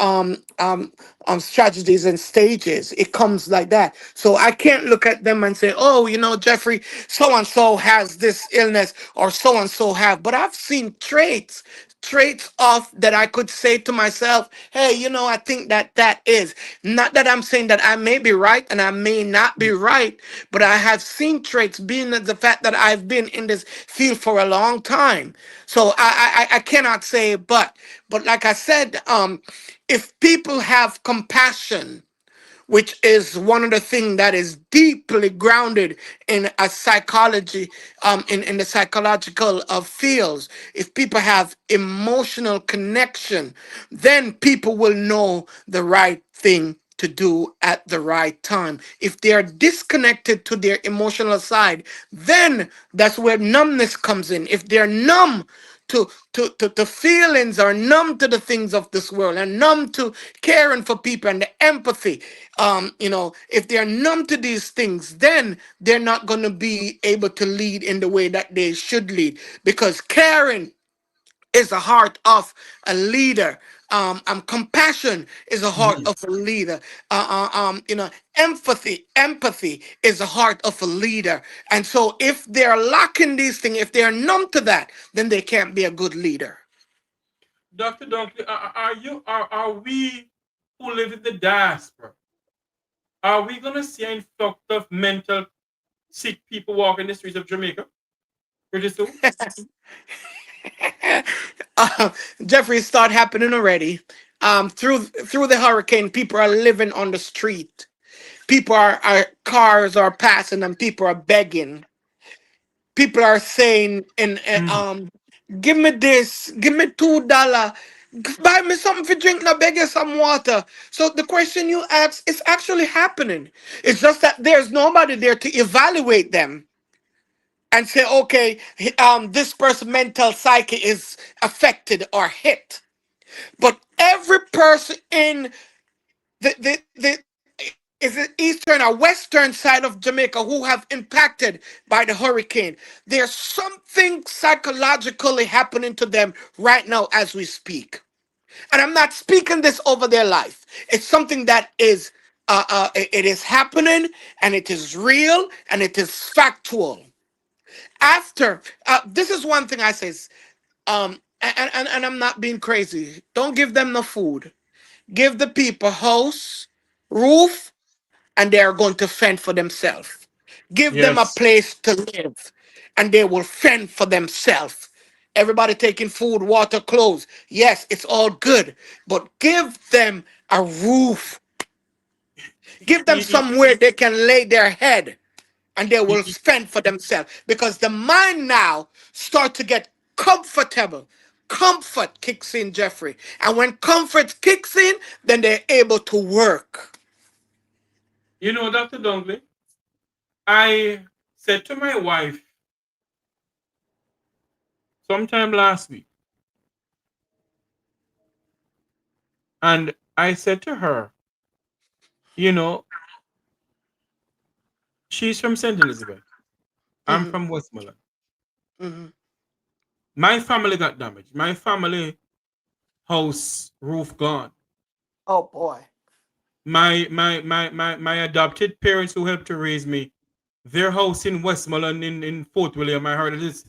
strategies and stages. It comes like that. So I can't look at them and say, oh, Jeffrey, so and so has this illness, or so and so have. But I've seen traits of that I could say to myself, hey, I think that is not that I'm saying that I may be right and I may not be right, but I have seen traits, being the fact that I've been in this field for a long time. So I cannot say, but like I said, if people have compassion, which is one of the things that is deeply grounded in a psychology, in the psychological fields. If people have emotional connection, then people will know the right thing to do at the right time. If they are disconnected to their emotional side, then that's where numbness comes in. If they're numb to feelings, are numb to the things of this world, and numb to caring for people and the empathy, if they're numb to these things, then they're not going to be able to lead in the way that they should lead, because caring is the heart of a leader. Compassion is the heart of a leader. Empathy is the heart of a leader. And so, if they're lacking these things, if they're numb to that, then they can't be a good leader. Dr. Dunkley, are we who live in the diaspora? Are we gonna see an influx of mental sick people walking the streets of Jamaica pretty soon? uh, Jeffrey, start happening already. Through the hurricane, people are living on the street. People are cars are passing and people are begging. people are saying, give me this, give me $2, buy me something for drink, now beg you some water. So the question you ask is actually happening. It's just that there's nobody there to evaluate them and say, okay, this person's mental psyche is affected or hit. But every person in the is it eastern or western side of Jamaica who have impacted by the hurricane, there's something psychologically happening to them right now as we speak. And I'm not speaking this over their life. It's something that is it is happening, and it is real, and it is factual. After this is one thing I says, and I'm not being crazy. Don't give them no food. Give the people house, roof, and they are going to fend for themselves. Give them a Yes. place to live, and they will fend for themselves. Everybody taking food, water, clothes. Yes, it's all good, but give them a roof. Give them You, somewhere they can lay their head, and they you, will fend for themselves. Because the mind now start to get comfortable. Comfort kicks in, Jeffrey. And when comfort kicks in, then they're able to work. you know, Dr. Dunkley, I said to my wife sometime last week, and I said to her, you know, she's from St. Elizabeth. I'm Mhm, from Westmoreland. mhm. My family got damaged. My family house roof gone. Oh boy. My adopted parents who helped to raise me, their house in Westmoreland in Fort William, I heard it is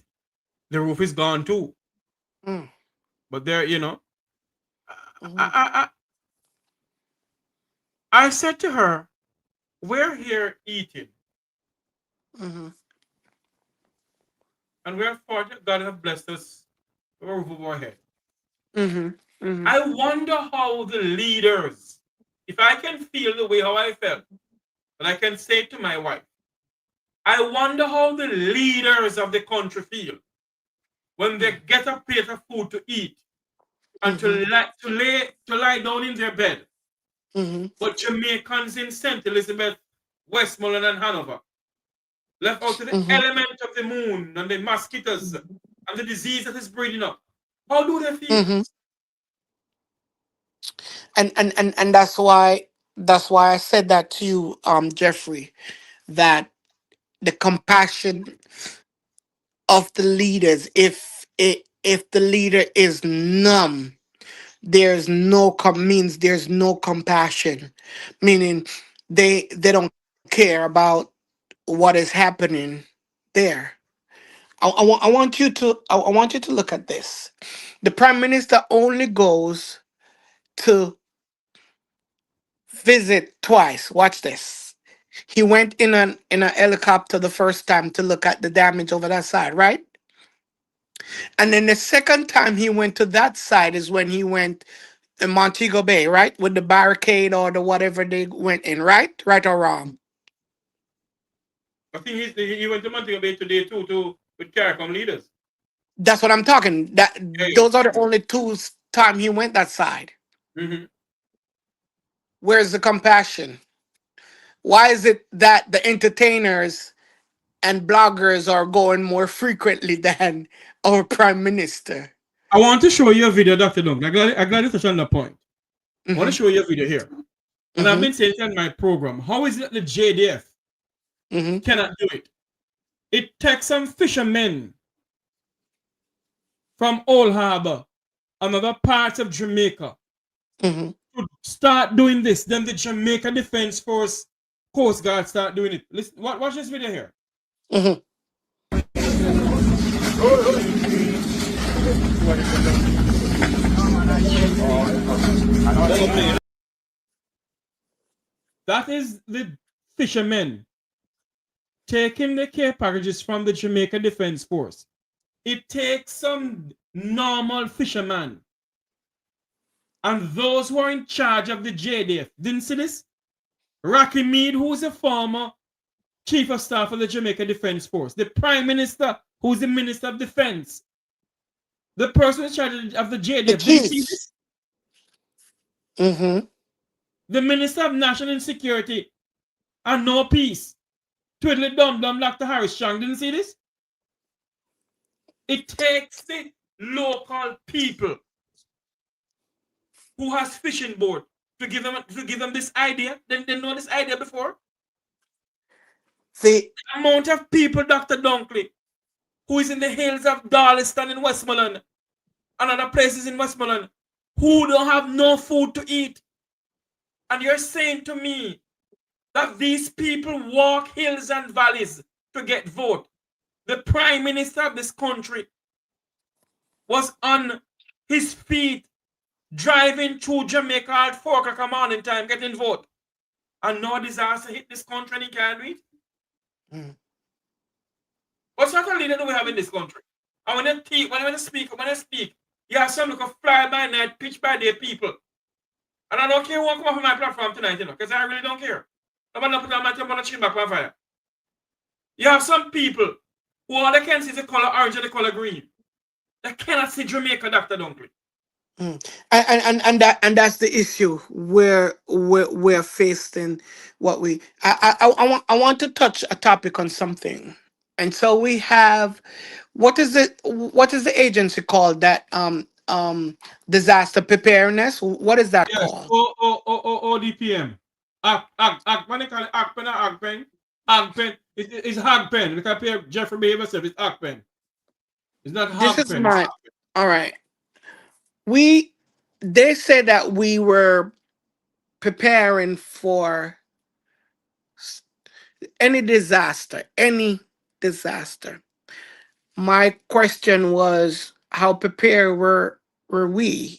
the roof is gone too. Mm, But there, you know, mhm, I, I said to her, we're here eating, mhm, and we're fortunate God have blessed us with a roof over our head. mhm, mhm, I wonder how the leaders, if I can feel the way how I felt, but I can say to my wife, I wonder how the leaders of the country feel when they get a plate of food to eat and mhm, to lie down in their bed. mhm, But Jamaicans in St. Elizabeth, Westmoreland, and Hanover, left out to the mhm, element of the moon and the mosquitoes and the disease that is breeding up. How do they feel? mhm. And that's why I said that to you, Jeffrey, that the compassion of the leaders, if the leader is numb, there's no means there's no compassion, meaning they don't care about what is happening there. I want you to I want you to look at this. The prime minister only goes to visit twice. Watch this. He went in a helicopter the first time to look at the damage over that side, right? And then the second time he went to that side is when he went in Montego Bay, right? With the barricade or the whatever they went in, right? Right or wrong? I think he went to Montego Bay today too, with CARICOM leaders. That's what I'm talking. That Yeah. those are the only two time he went that side. Mm-hmm. Where's the compassion? Why is it that the entertainers and bloggers are going more frequently than our prime minister? I want to show you a video, Dr. Dung. I got to touch on that point. I want to Hmm. show you a video here. And I've Hmm. been saying it on my program. How is it that the JDF Hmm. cannot do it? It takes some fishermen from Old Harbor and other parts of Jamaica Hmm. to start doing this. Then the Jamaica Defense Force, Coast Guard start doing it. Listen, watch this video here. Hmm. That is the fishermen taking the care packages from the Jamaica Defense Force. It takes some normal fishermen and those who are in charge of the JDF. Didn't see this? Rocky Mead, who's a farmer, Chief of Staff of the Jamaica Defense Force, the Prime Minister, who's the Minister of Defense, the person in charge of the JDF. The Did you see chiefs. this? The Minister of National Security and No Peace, Twiddly Dum Dum, Dr. Harris Chang. Didn't see this? It takes the local people who has fishing board to give them this idea. They know this idea before. The amount of people, Dr. Dunkley, who is in the hills of Darliston in Westmoreland and other places in Westmoreland, who don't have no food to eat. And you're saying to me that these people walk hills and valleys to get vote. The Prime Minister of this country was on his feet driving through Jamaica at 4 o'clock in the morning time getting vote. And no disaster hit this country and he can't do it. What sort of leader do we have in this country? And when they speak, you have some look of fly by night, pitch by day people. And I don't care who come up on my platform tonight, because I really don't care. I'm not putting my temper on the chin back on fire. You have some people who all they can see is the color orange and the color green. They cannot see Jamaica, Dr. Dunkley. And that's the issue where we're facing what we I want to touch a topic on something. And so we have what is the agency called that disaster preparedness? What is that called? ODPM. When they call it Agpen or Agpen. Agpen. It's Agpen. We compare Jeffrey Bay yourself. It's Agpen. It's not Agpen. This is my all right. They said that we were preparing for any disaster. My question was, how prepared were we,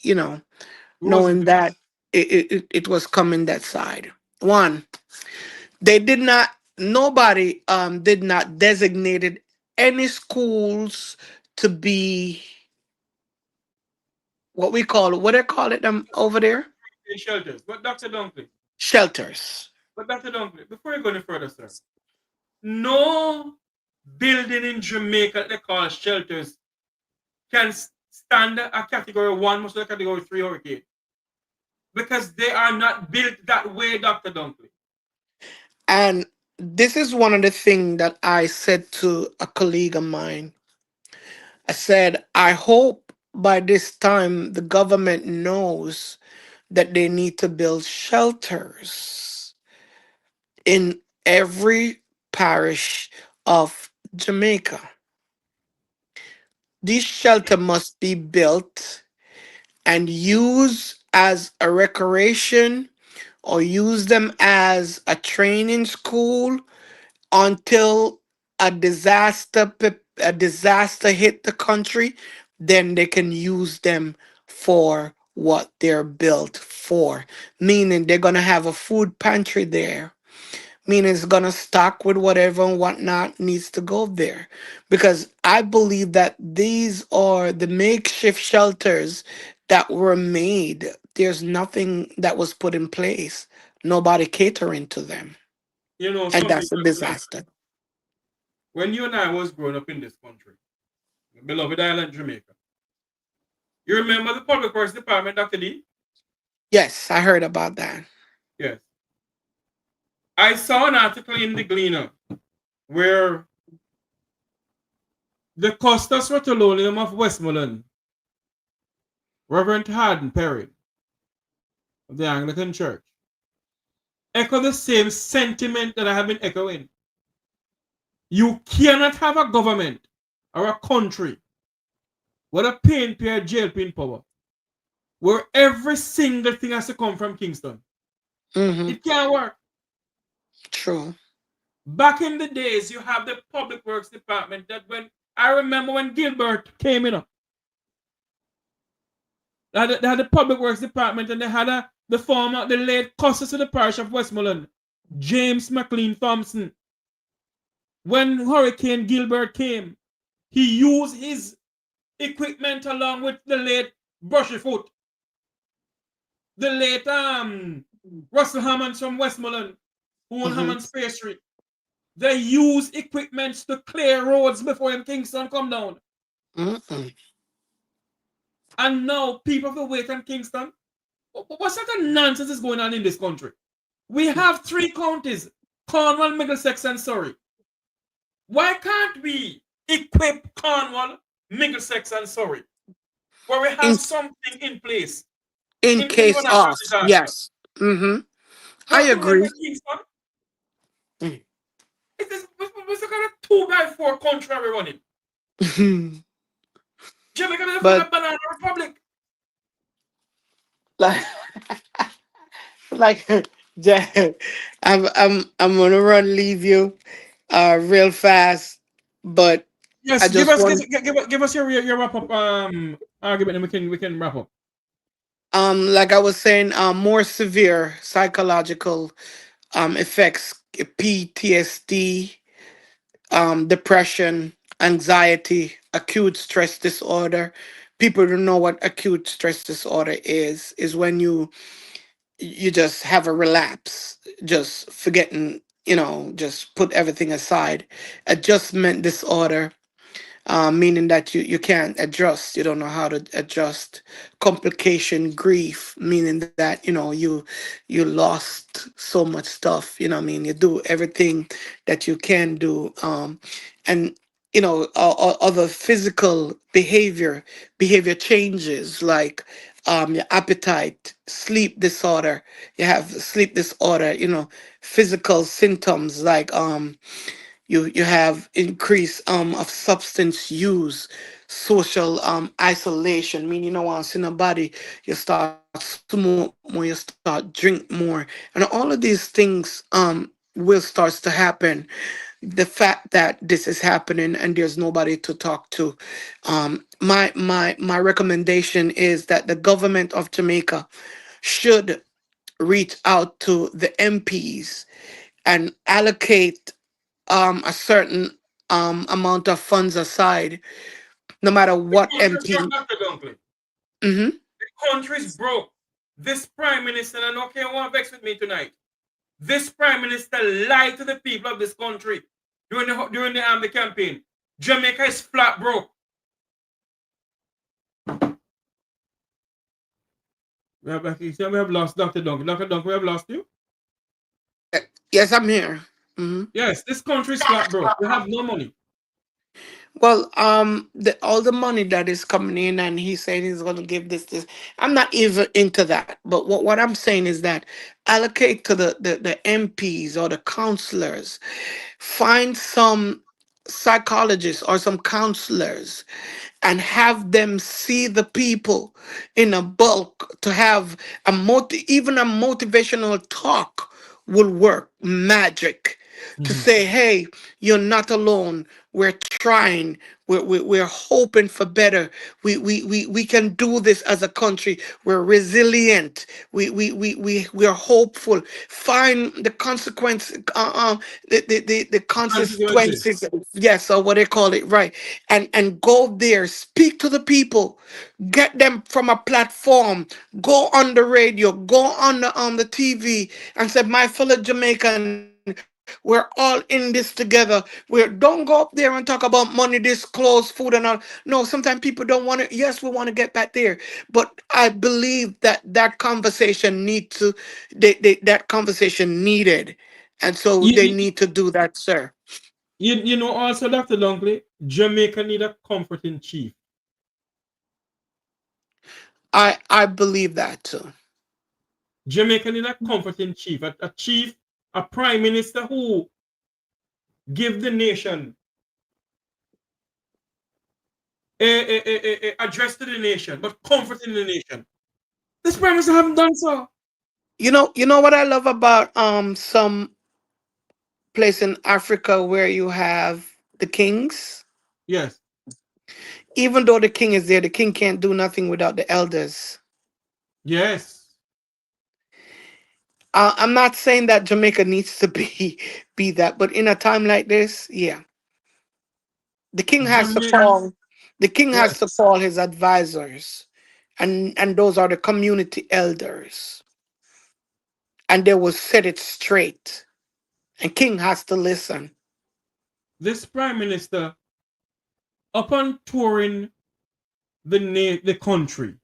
knowing that it was coming that side. One, nobody did not designated any schools to be what they call it them over there? Shelters. But Dr. Dunkley. Shelters. But Dr. Dunkley, before you go any further, sir, no building in Jamaica they call shelters can stand a category 1, most of the category 3 hurricane. Because they are not built that way, Dr. Dunkley. And this is one of the things that I said to a colleague of mine. I said, I hope by this time the government knows that they need to build shelters in every parish of Jamaica. These shelters must be built and used as a recreation or use them as a training school until a disaster hit the country. Then they can use them for what they're built for, meaning they're going to have a food pantry there, meaning it's going to stock with whatever and whatnot needs to go there. Because I believe that these are the makeshift shelters that were made. There's nothing that was put in place, nobody catering to them. And that's a disaster. When you and I was growing up in this country, beloved island Jamaica, you remember the Public Works Department, Dr. D? Yes, I heard about that. Yes. I saw an article in the Gleaner where the Custos Rotolonium of Westmoreland, Reverend Harden Perry of the Anglican Church, echo the same sentiment that I have been echoing. You cannot have a government or a country with a PNP or JLP in power where every single thing has to come from Kingston. It can't work. True. Back in the days, you have the Public Works Department that I remember when Gilbert came in. They had the Public Works Department and they had the late Custos of the parish of Westmoreland, James McLean Thompson. When Hurricane Gilbert came, he used his equipment along with the late Brushyfoot, the late Russell Hammonds from Westmoreland, who owned Hammond's Pastry. They use equipment to clear roads before in Kingston come down. Mm-mm. And now people have to wait in Kingston. What sort of nonsense is going on in this country? We have 3 counties, Cornwall, Middlesex, and Surrey. Why can't we equip Cornwall, Middlesex, and Surrey, where we In have something in place in in case of a case natural of, disaster? yes. Mm-hmm. We I have to wait agree. for Kingston. Mm. It is what's the kind of 2x4 country we're running? Jamaica is a But banana republic. like like Jack, I'm gonna run leave you real fast, but I Yes, just want give us your wrap up argument, and we can wrap up. like I was saying, more severe psychological effects, PTSD, depression, anxiety, acute stress disorder. People don't know what acute stress disorder is when you just have a relapse, just forgetting, just put everything aside. Adjustment disorder, meaning that you can't adjust, you don't know how to adjust. Complication grief, meaning that you lost so much stuff, I mean, you do everything that you can do, and other physical behavior changes, like your appetite, sleep disorder. You have sleep disorder, physical symptoms like you have increase of substance use, social isolation, meaning you don't want to see nobody, you start smoke more, you start drink more, and all of these things will starts to happen. The fact that this is happening and there's nobody to talk to, my recommendation is that the government of Jamaica should reach out to the MPs and allocate a certain amount of funds aside, no matter The what country's broke, MP. Dr. Dunkley. Hmm. The country's broke. This prime minister, and I don't care what vex with me tonight. This prime minister lied to the people of this country during the campaign. Jamaica is flat broke. We have lost Dr. Dunkley. Dr. Dunkley, we have lost you. Yes, I'm here. Hmm. Yes, this country is flat broke. We have no money. Well, all the money that is coming in, and he's saying he's going to give this. I'm not even into that. But what I'm saying is that allocate to the MPs or the counselors. Find some psychologists or some counselors and have them see the people in a bulk, to have even a motivational talk will work magic, to Mhm. say, hey, you're not alone, we're trying, we're hoping for better, we can do this as a country, we're resilient, we're hopeful. Find the consequence, the Consequences. consequences, yes, or what they call it, right, and go there, speak to the people, get them from a platform, go on the radio, go on the TV, and say, my fellow Jamaican, we're all in this together. Don't go up there and talk about money, this clothes, food, and all. No, sometimes people don't want to. Yes, we want to get back there, but I believe that that conversation need to, that conversation needed, and so You, they you, need to do that, sir. you know also, Dr. Dunkley, Jamaica need a comforting chief. I believe that too. Jamaica need a comforting chief. A chief, a prime minister who give the nation a address to the nation, but comforting the nation. This prime minister haven't done so. You know what I love about some place in Africa where you have the kings. Yes. Even though the king is there, the king can't do nothing without the elders. Yes. I'm not saying that Jamaica needs to be that, but in a time like this, yeah, the king has to Jamaica. call. The king has Yes. to call his advisors, and those are the community elders, and they will set it straight. And king has to listen. this prime minister, upon touring the country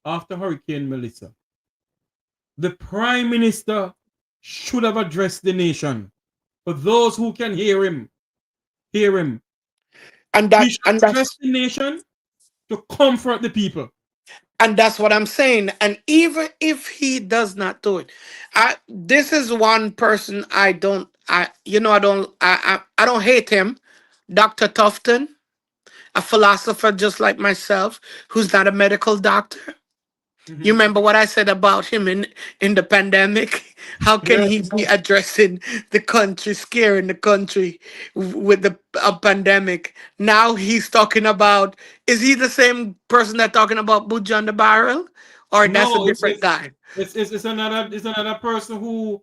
after Hurricane Melissa, the prime minister should have addressed the nation. For those who can hear him, hear him. And He that should and address that's the nation to comfort the people. and that's what I'm saying. And even if he does not do it, this is one person I don't I don't hate him, Dr. Tufton, a philosopher just like myself, who's not a medical doctor. You Mhm. remember what I said about him in the pandemic? How can Yeah. he be addressing the country, scaring the country with the pandemic? Now he's talking about. Is he the same person that talking about Buju and the barrel, or that's a No, different guy? it's another person who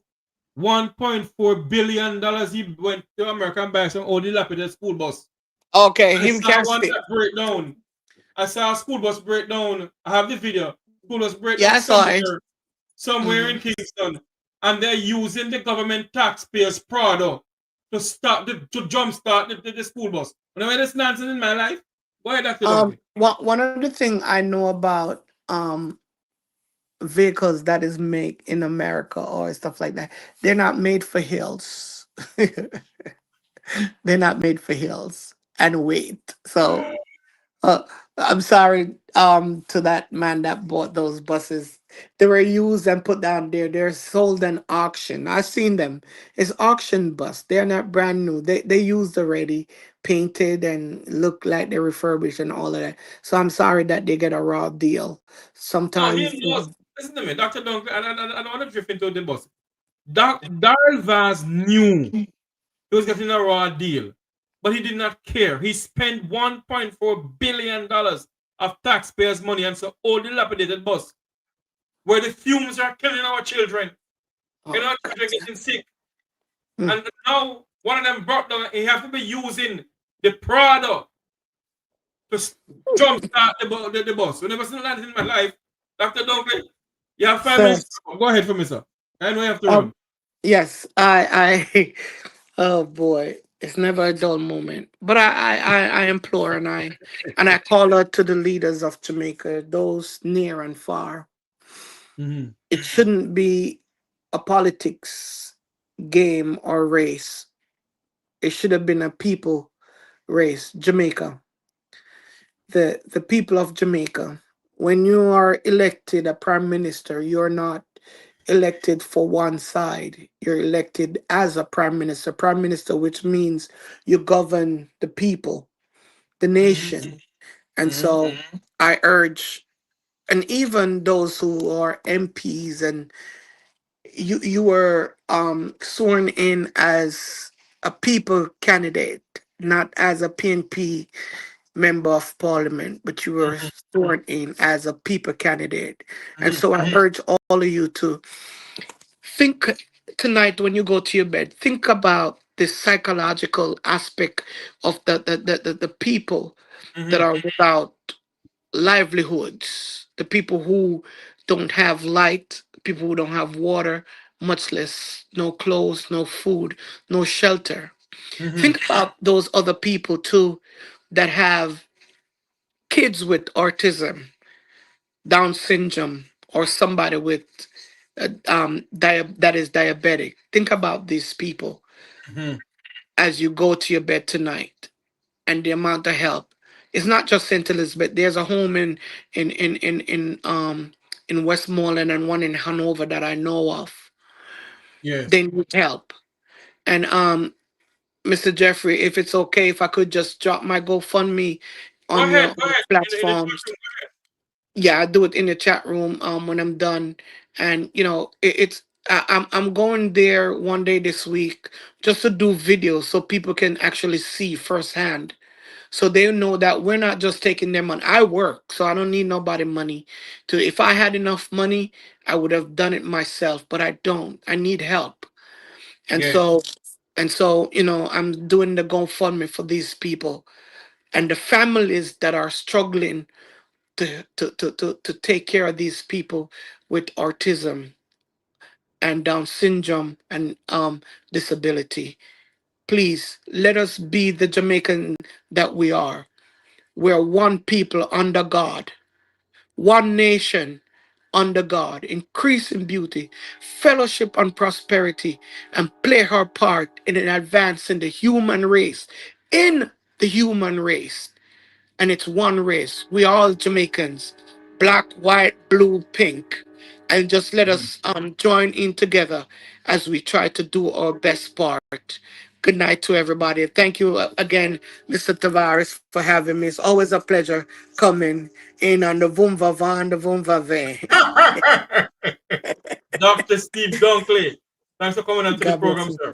$1.4 billion he went to America and buy some old dilapidated school bus. Okay, I him saw can one speak. that breakdown. I saw a school bus breakdown. I have the video. School bus Yeah, breakdown I saw it. somewhere in Mhm. Kingston, and they're using the government taxpayers' product to stop to jumpstart the school bus. You know this nonsense in my life? Go ahead, Dr. Dunkley. One of the thing I know about vehicles that is made in America or stuff like that, they're not made for hills. They're not made for hills and weight. So uh, I'm sorry to that man that bought those buses. They were used and put down there. They're sold in auction. I've seen them. It's auction bus. They're not brand new. They used already, painted and look like they're refurbished and all of that. So I'm sorry that they get a raw deal. No, Sometimes he knows. Listen to me, Dr. Dunkley. I don't want to drift into the bus. Darrell Vaz knew he was getting a raw deal, but he did not care. He spent $1.4 billion of taxpayers' money on some old dilapidated bus where the fumes are killing our children. You know, oh our God. children getting sick. Mm. And now one of them brought down, he have to be using the product to jumpstart the bus. I never seen that in my life. Dr. Dunkley, you have 5 minutes. So Go ahead for me, sir. I know you have to run. um yes, I oh boy, it's never a dull moment. But I implore and I call out to the leaders of Jamaica, those near and far. Mm-hmm. It shouldn't be a politics game or race. It should have been a people race. Jamaica, the people of Jamaica. When you are elected a prime minister, you're not elected for one side. You're elected as a prime minister, which means you govern the people, the nation. And Mm-hmm. so I urge, and even those who are MPs, and you were sworn in as a people candidate, not as a PNP member of parliament, but you were sworn in as a people candidate. And Mm-hmm. so I urge all of you to think tonight when you go to your bed, think about this psychological aspect of the people that Mm-hmm. are without livelihoods, the people who don't have light, people who don't have water, much less no clothes, no food, no shelter. Mm-hmm. Think about those other people too that have kids with autism, Down syndrome, or somebody with that is diabetic. Think about these people Mm-hmm. as you go to your bed tonight and the amount of help. It's not just St. Elizabeth. There's a home in Westmoreland and one in Hanover that I know of. Yes. They need help. And Mr. Jeffrey, if it's okay, if I could just drop my GoFundMe Go on ahead. your Go ahead. In the chat platforms. room. Yeah, I do it in the chat room when I'm done. And it's I'm going there one day this week just to do videos so people can actually see firsthand. So they know that we're not just taking their money. I work, so I don't need nobody money to if I had enough money, I would have done it myself, but I don't. I need help. And Yes. so I'm doing the GoFundMe for these people and the families that are struggling to take care of these people with autism and Down syndrome and disability. Please let us be the Jamaican that we are. We're one people under God, one nation under God, increase in beauty, fellowship and prosperity, and play her part in an advance in the human race. In the human race. And it's one race. We all Jamaicans, black, white, blue, pink, and just let us join in together as we try to do our best part. Good night to everybody. Thank you again, Mr. Tavares, for having me. It's always a pleasure coming in on the Vumva Van, the Vumva Ve. Dr. Steve Dunkley, thanks for coming on to the God bless program, you. sir.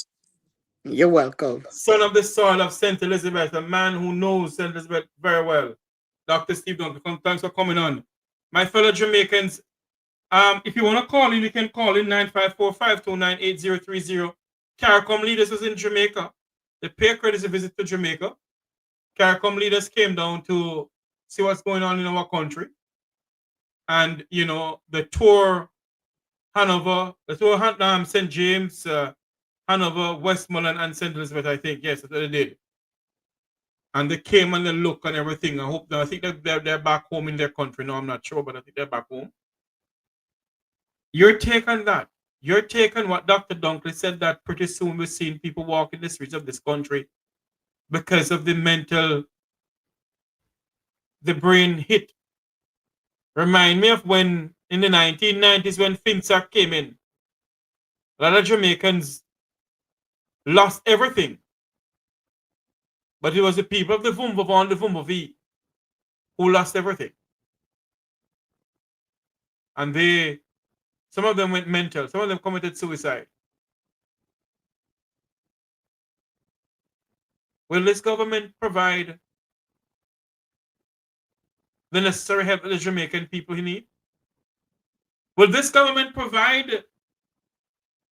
You're welcome. Son of the soil of St. Elizabeth, a man who knows St. Elizabeth very well. Dr. Steve Dunkley, thanks for coming on. My fellow Jamaicans, if you want to call in, you can call in 954-529-8030. CARICOM leaders is in Jamaica. They pay credit a visit to Jamaica. CARICOM leaders came down to see what's going on in our country. And, you know, the tour Hanover, the tour St. James, Hanover, Westmoreland, and St. Elizabeth, I think. Yes, they did. And they came and they look and everything. I think they're back home in their country. No, I'm not sure, but I think they're back home. Your take on that? Your take on what Dr. Dunkley said, that pretty soon we're seeing people walk in the streets of this country because of the brain hit. Remind me of when in the 1990s when FinSAC came in. A lot of Jamaicans lost everything. But it was the people of the Vumva and the Vumva V who lost everything. And some of them went mental. Some of them committed suicide. Will this government provide the necessary help that the Jamaican people need? Will this government provide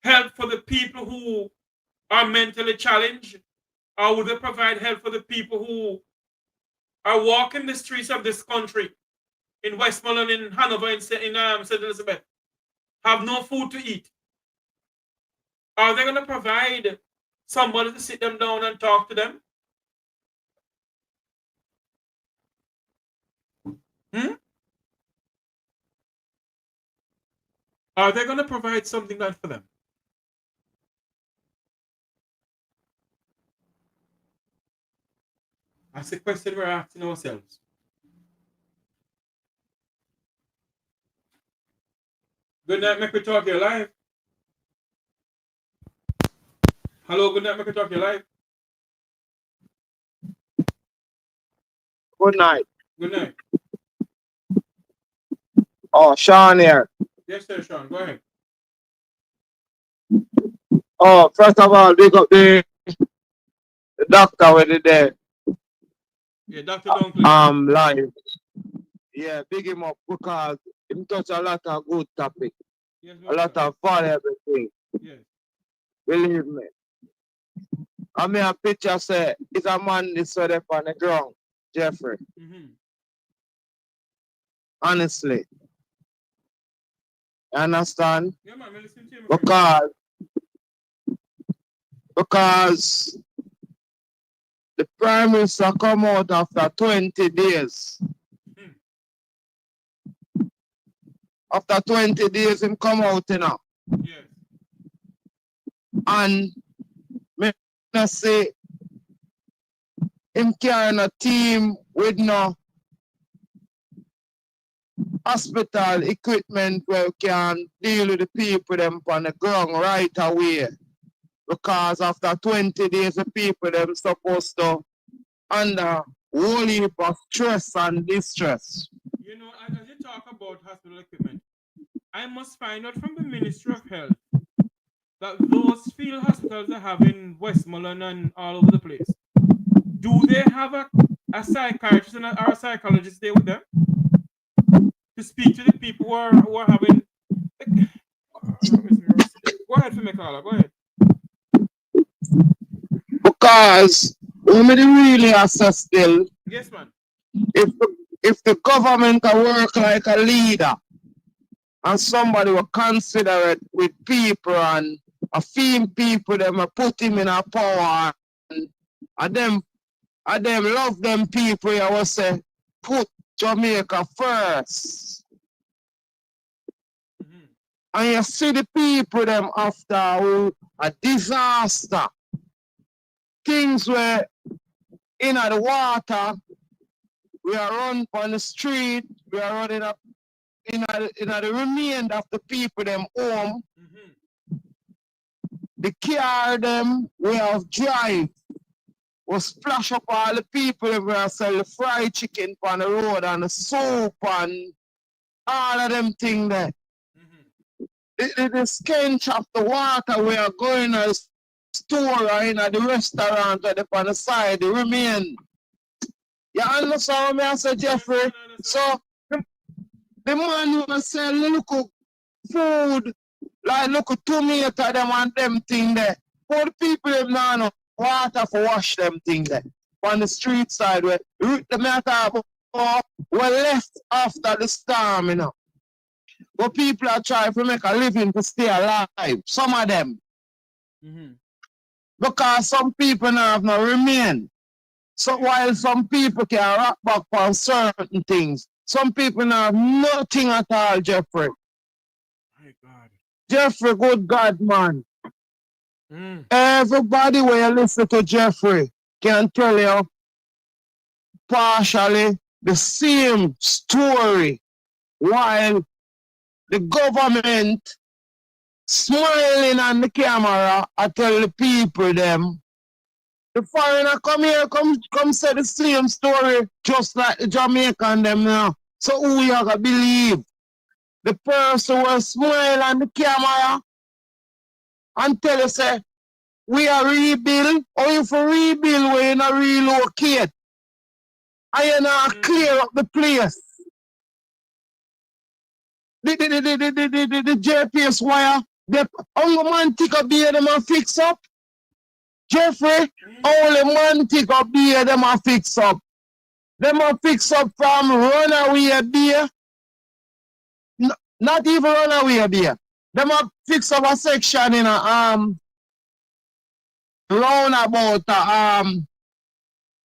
help for the people who are mentally challenged? Or will they provide help for the people who are walking the streets of this country in Westmoreland, in Hanover, in St. Elizabeth, have no food to eat? Are they going to provide somebody to sit them down and talk to them? Are they going to provide something like for them? That's the question we're asking ourselves. Good night, Mek Wi Talk, you're live. Hello, good night, Mek Wi Talk, you're live. Good night. Good night. Oh, Sean here. Yes, sir, Sean, go ahead. Oh, first of all, big up the doctor with it there. Yeah, Dr. Dunkley. Live. Yeah, big him up because he touch a lot of good topic. Yes, A lot of valuable things. Yes. Believe me. I mean, a picture say, it's a man this way up on the ground, Jeffrey. Honestly. You understand? Yeah, man, listen to you, because the Prime Minister come out after 20 days. After 20 days, him come out, you know. Yes. And me say, him carrying a team with no hospital equipment where we can deal with the people them on the ground right away. Because after 20 days, the people them supposed to under whole heap of stress and distress. You know, as you talk about hospital equipment, I must find out from the Ministry of Health that those field hospitals they have in Westmoreland and all over the place, do they have a psychiatrist or a psychologist there with them to speak to the people who are having? Go ahead, Femekala, go ahead. Because when we really assess still, yes, man. If the government can work like a leader and somebody will consider it with people and a theme people, them will put him in a power them love them people, I will say, put Jamaica first. And you see the people them after who a disaster. Things were in the water, we are run on the street, we are running up in the remainder of the people them home. The car them we have drive was splash up all the people that were sell the fried chicken on the road and the soup and all of them things there. The stench of the water we are going to the store or in the restaurant or on the side, the remain. You understand what I say, Jeffrey? So the man who sell local food, like local tomato them and them thing there. For the people them now no water for wash them thing there. On the street side where the matter were left after the storm, you know. But people are trying to make a living to stay alive. Some of them. Because some people now have not remained. So while some people can rock back on certain things, some people now have nothing at all, Jeffrey. My God. Jeffrey, good God, man. Everybody when you listen to Jeffrey can tell you partially the same story while the government smiling on the camera I tell the people them. The foreigner come here, come say the same story just like the Jamaican them now. So who you gonna believe? The person will smile on the camera and tell you say, we are rebuild, or if we rebuild, we not relocate. And you not clear up the place. The JPS wire, the only man take a beer them and fix up. Jeffrey, only man take a beer them and fix up. Them and fix up from runaway beer. Not even runaway beer. Them and fix up a section in a roundabout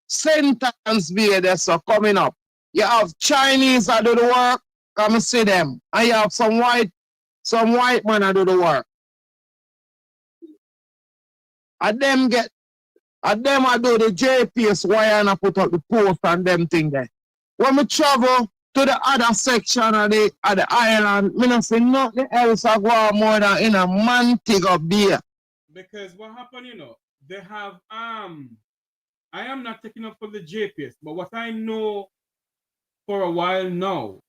sentence beer that's coming up. You have Chinese that do the work, come see them. And you have some white man that do the work. And them I do the JPS wire and I put up the post and them thing there. When we travel to the other section of the island, I don't see nothing else I go on more than in a man take up beer. Because what happened, you know, they have I am not taking up for the JPS, but what I know for a while now,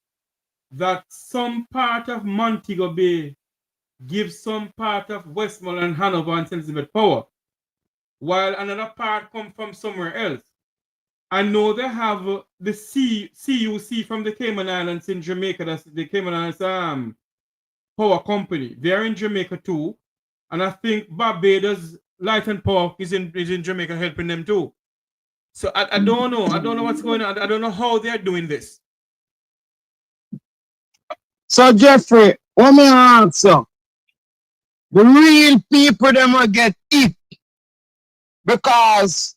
that some part of Montego Bay gives some part of Westmoreland, Hanover, and St. Elizabeth power, while another part come from somewhere else. I know they have the CUC from the Cayman Islands in Jamaica, that's the Cayman Islands power company. They're in Jamaica too. And I think Barbados Light and Power is in Jamaica helping them too. So I don't know. I don't know what's going on. I don't know how they're doing this. So Jeffrey, let me answer. The real people them will get it. Because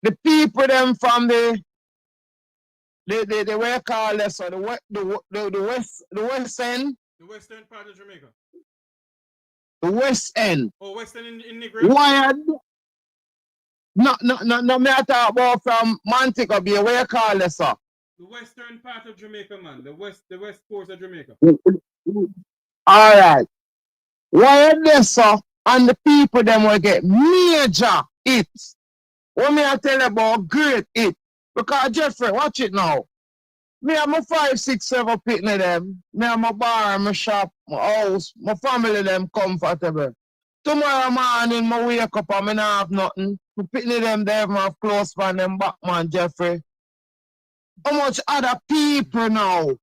the people them from the way call this, so the west end. The western part of Jamaica. The west end. Oh, western in Negro. Wired. No, me talk about from Montego Bay, where you call this, sir? The western part of Jamaica, man. The west coast of Jamaica. All right. Wired this, sir, and the people them will get major hits. What me I tell you about great hit? Because Jeffrey, watch it now. Me have my 5, 6, 7 picnic them. Me have my bar, my shop, my house, my family them comfortable. Tomorrow morning, I wake up and I don't have nothing. My picnic them there, I have close from them back, man, Jeffrey. How much other people now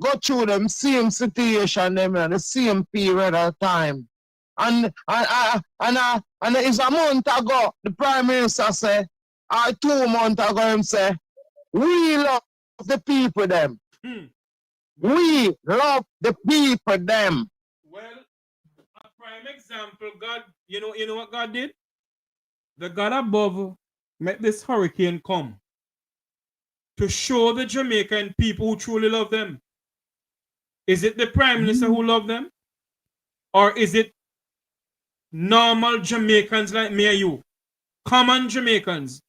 go through them same situation them in the same period of time? And it's a month ago, the Prime Minister said, or 2 months ago, him say, we love the people them. We love the people them. Well, a prime example, God, you know what God did? The God above met this hurricane come to show the Jamaican people who truly love them. Is it the Prime Minister who love them? Or is it normal Jamaicans like me and you? Common Jamaicans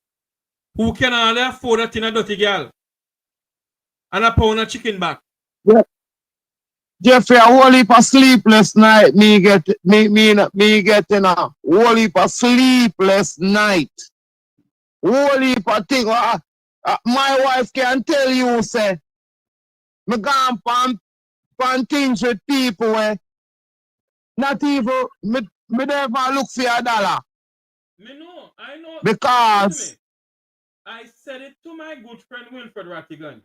who can only afford a tin of dirty girl and a pound of chicken back. Yeah. Jeffrey, a whole heap of sleepless night me getting a whole heap of sleepless night. Whole heap of thing. My wife can tell you, say, me gone pan things with people where not even me never look for $1. Me know, I know. Because I said it to my good friend Wilfred Rattigan.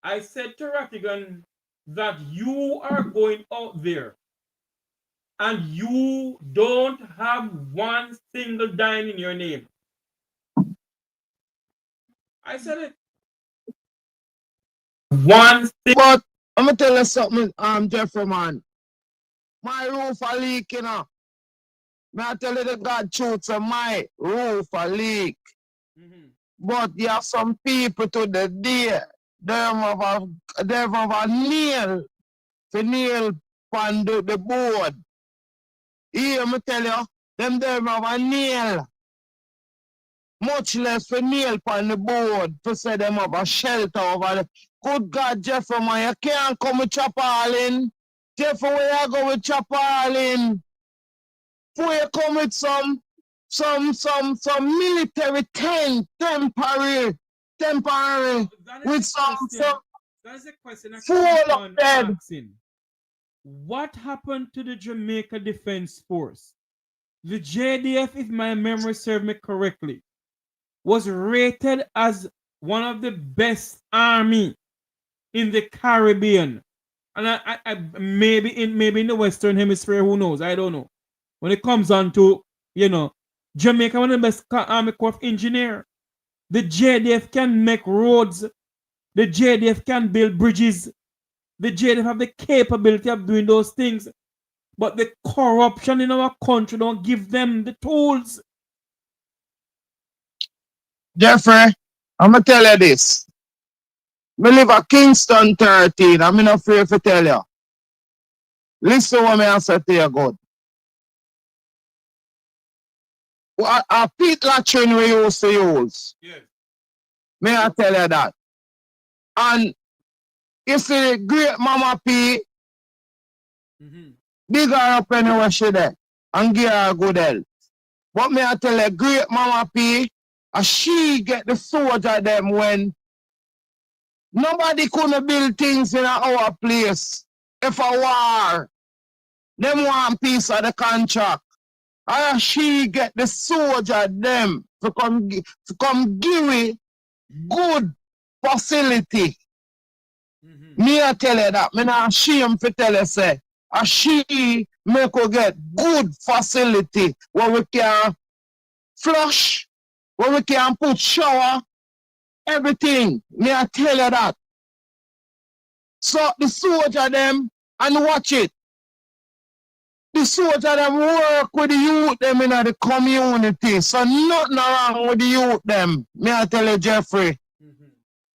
I said to Rattigan that you are going out there and you don't have one single dime in your name. I said it. One thing. But I'm gonna tell you something, Jeffrey, man. My roof a leak, you know. May I tell you the God truth, so my roof a leak. But there are some people to the day, they have a nail to nail on the board. Here, me tell you, them have a nail. Much less for nail on the board to say them have a shelter over there. Good God, Jeffrey, man, you can't come with chop all in. Jeffrey, where you go with chop all in? Before you come with some military tent, temporary, with some That's a question I full keep of on them. asking. What happened to the Jamaica Defense Force? The JDF, if my memory serves me correctly, was rated as one of the best army in the Caribbean. And I maybe in the Western Hemisphere, who knows? I don't know. When it comes on to, Jamaica, one of the best Army Corps of Engineer. The JDF can make roads. The JDF can build bridges. The JDF have the capability of doing those things. But the corruption in our country don't give them the tools. Jeffrey, I'm going to tell you this. I live at Kingston 13. I'm not afraid to tell you. Listen what I say to you, God. A pit latrine we used to use. Yes. May I tell you that? And you see, great Mama P, big her up anywhere she there and give her good health. But may I tell you, great Mama P, she get the soldier them when nobody couldn't build things in our place. If a war, them want piece of the contract. And she get the soldier them to come give it good facility. Me I tell you that. Me not ashamed to tell you say. She make us get good facility where we can flush, where we can put shower, everything. Me I tell you that. So the soldier them and watch it. The soldier them work with the youth them in the community. So nothing wrong with the youth them. Me I tell you, Jeffrey.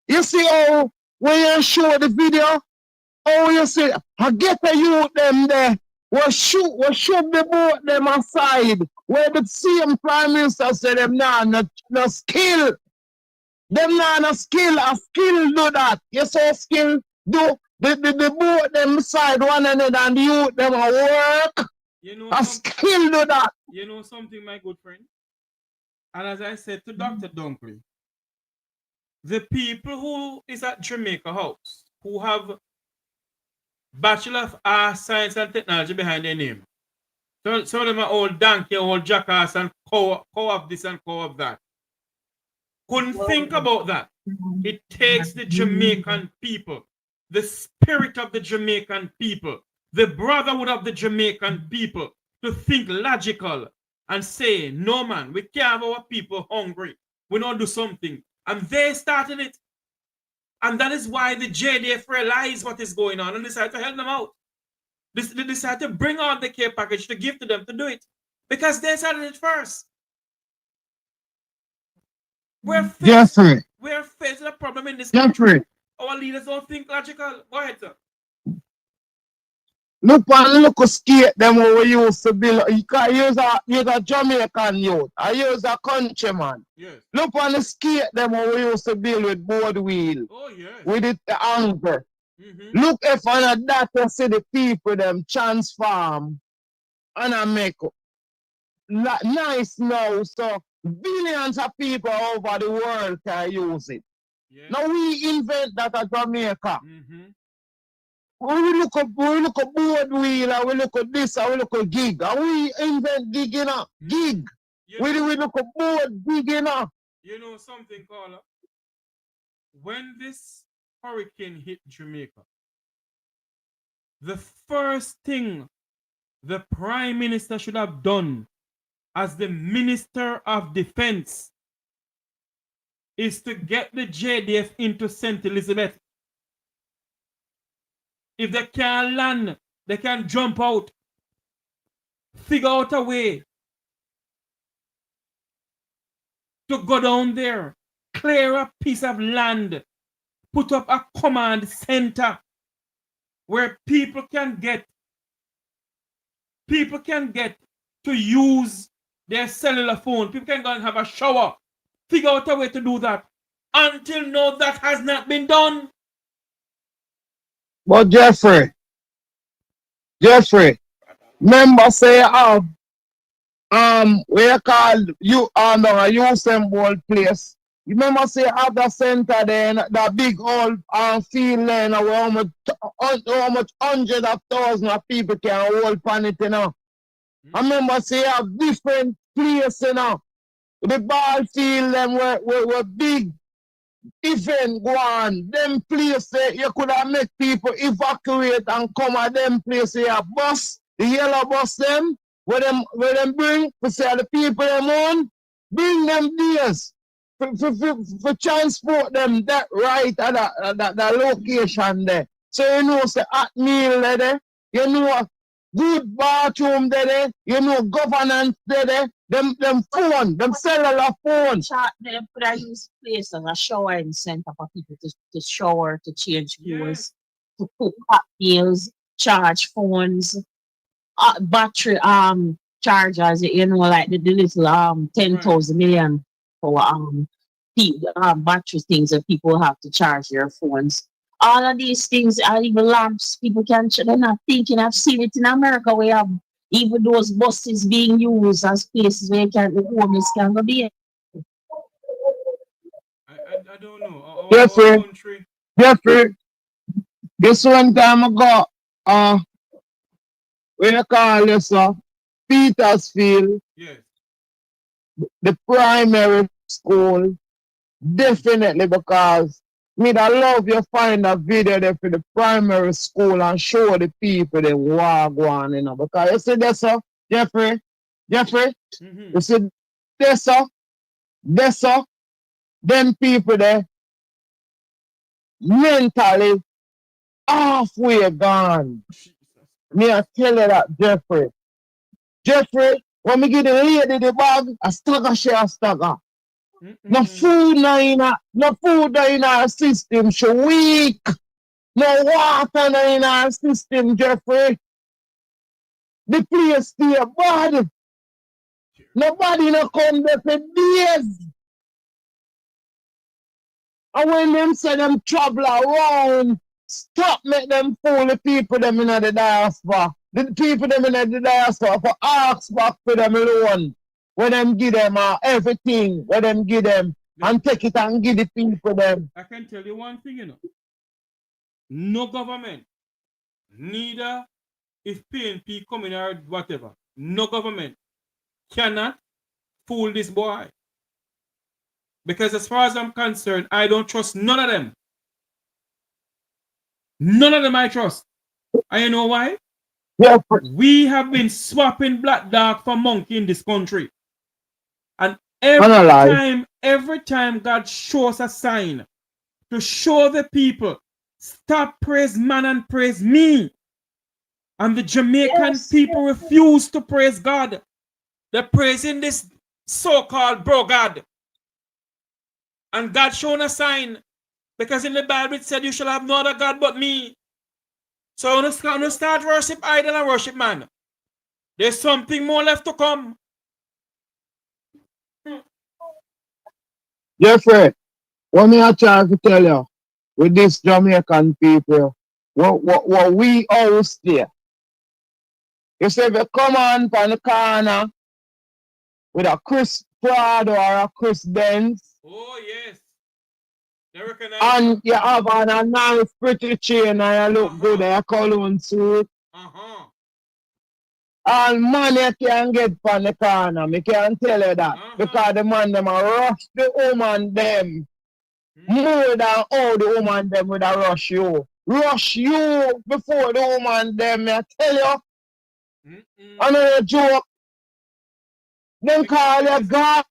You see how when you show the video, how you see, I get the youth them there. We shoot the boat them aside. Where the same Prime Minister said them no skill. Them no skill. A skill do that. You saw skill do the boat them side one another and the youth them work. A skill do that. You know something, my good friend? And as I said to Dr. Dunkley, the people who is at Jamaica House, who have Bachelor of Arts, Science and Technology behind their name. So some of them are old donkey, old jackass, and co-op this and co-op that. Couldn't think about that. It takes the Jamaican people, the spirit of the Jamaican people, the brotherhood of the Jamaican people to think logical and say, no man, we can't have our people hungry. We don't do something. And they started it. And that is why the JDF realized what is going on and decided to help them out. They decided to bring out the care package to give to them to do it. Because they started it first. Jeffrey. We're facing a problem in this Jeffrey. country. Our leaders don't think logical. Go ahead, sir. Look skate them what we used to build. You can use a Jamaican youth. I use a countryman. Yes. Look on the skate them what we used to build with board wheel. Oh, yes. With it the anchor. Look if on that you see the people them transform and I make nice now. So billions of people over the world can use it. Yeah. Now we invent that at Jamaica. We look at board wheel and we look at this and we look at gig. And we invent gig, you know. Gig. We look at board gig, you know. You know something, caller? When this hurricane hit Jamaica, the first thing the Prime Minister should have done as the Minister of Defense is to get the JDF into St. Elizabeth. If they can't land, they can jump out. Figure out a way to go down there, clear a piece of land, put up a command center where people can get to use their cellular phone. People can go and have a shower. Figure out a way to do that. Until now, that has not been done. But Jeffrey, remember say we call you a youth symbol place. You remember say at the center there, that big old field there, where how much hundreds of thousands of people can hold on it, you know. I remember say have different places, you know. The ball field them were big. Event go on, them places you could have make people evacuate and come at them places. A bus, the yellow bus them, where them bring to say the people them on, bring them days for transport them that right at that location there. So you know say hot meal there, you know good bathroom there, you know governance there. Them phone, them cellular phone. They could have used place as a showering center for people to shower, to change clothes, to cook hot meals, charge phones, battery chargers, you know, like the little 10,000 million for battery things that people have to charge their phones. All of these things are even lamps. People can, they're not thinking. I've seen it in America. We have even those buses being used as places where the homeless can go be. I don't know. Jeffrey, this one time ago, we call this Petersfield, yes, the primary school, definitely because I love you find a video there for the primary school and show the people the walk on, you know, because you see this, Jeffrey, you see this, them people there mentally halfway gone. Me I tell you that, Jeffrey, when me give the lady the bag, a stagger share stagger. No food in our system, she weak. No water in our system, Jeffrey. The place stay bad. Nobody no come there for days. And when them say them travel around, stop make them fool the people them in the diaspora. The people them in the diaspora for ask back for them alone. When them give them everything, when them give them and take it and give the people them. I can tell you one thing, you know. No government, neither if PNP coming or whatever, no government cannot fool this boy. Because as far as I'm concerned, I don't trust none of them. None of them I trust. And you know why? Yeah. We have been swapping black dog for monkey in this country. And every time God shows a sign to show the people, stop praise man and praise me. And the Jamaican people refuse to praise God. They're praising this so-called bro God. And God shown a sign. Because in the Bible it said, you shall have no other God but me. So when you start worship idol and worship man, there's something more left to come. Jeffrey, what me I try to tell you with this Jamaican people, what we always there. You say if you come on the corner with a Chris Prado or a Chris Benz, Oh, yes. They recognize and you have on a nice pretty chain and you look good and a cologne suit, and money can get from the corner. Me can tell you that. Because the man them a rush the woman them more than all the woman them would a rush you. Rush you before the woman them, I tell you. Another joke. Them call you God,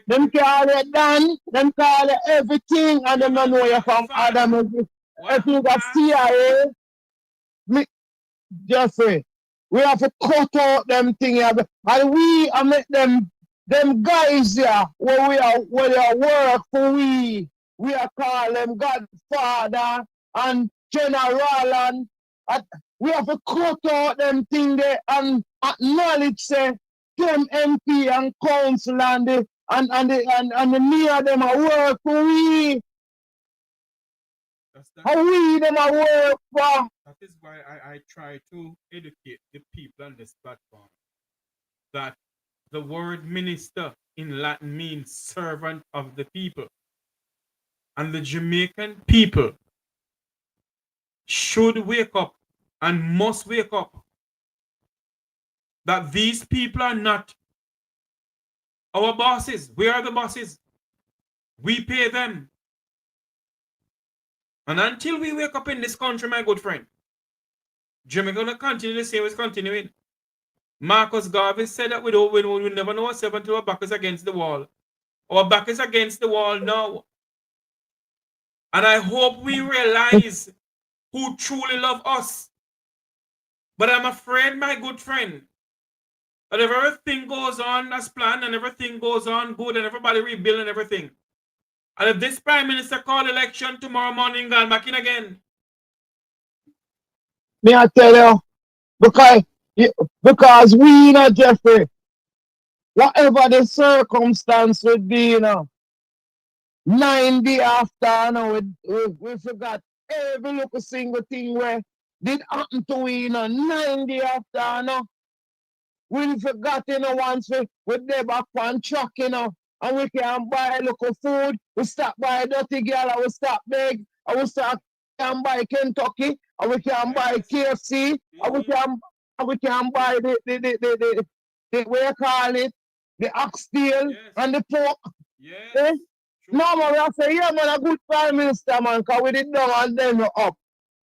them call you Dan, them call you everything, and them don't know you from Adam. If you got CIA, me, Jeffrey, we have to cut out them things, and we are make them guys here where they are work for we. We are call them Godfather and General and we have to cut out them things there and acknowledge say them MP and council and the near them are work for we. How we them are work for. That is why I try to educate the people on this platform that the word minister in Latin means servant of the people. And the Jamaican people should wake up and must wake up that these people are not our bosses. We are the bosses. We pay them. And until we wake up in this country, my good friend, Jamaica going to continue the same as continuing. Marcus Garvey said that we never know ourselves until our back is against the wall. Our back is against the wall now. And I hope we realize who truly love us. But I'm afraid, my good friend, that if everything goes on as planned and everything goes on good and everybody rebuild and everything, and if this Prime Minister call election tomorrow morning, gone back in again. Me I tell you, because we not Jeffrey, whatever the circumstance would be, 9 days after, we forgot every little single thing where did happen to we, 9 days after, we forgot, once we there back on truck, and we can buy a little food, we stop by a dirty girl, and we stop beg, and we start can buy Kentucky, and we can buy KFC, and we can buy the what you call it, the oxtail and the pork. Yes. Eh? No, man, I say, yeah, man, a good Prime Minister, man, because we did down and then up.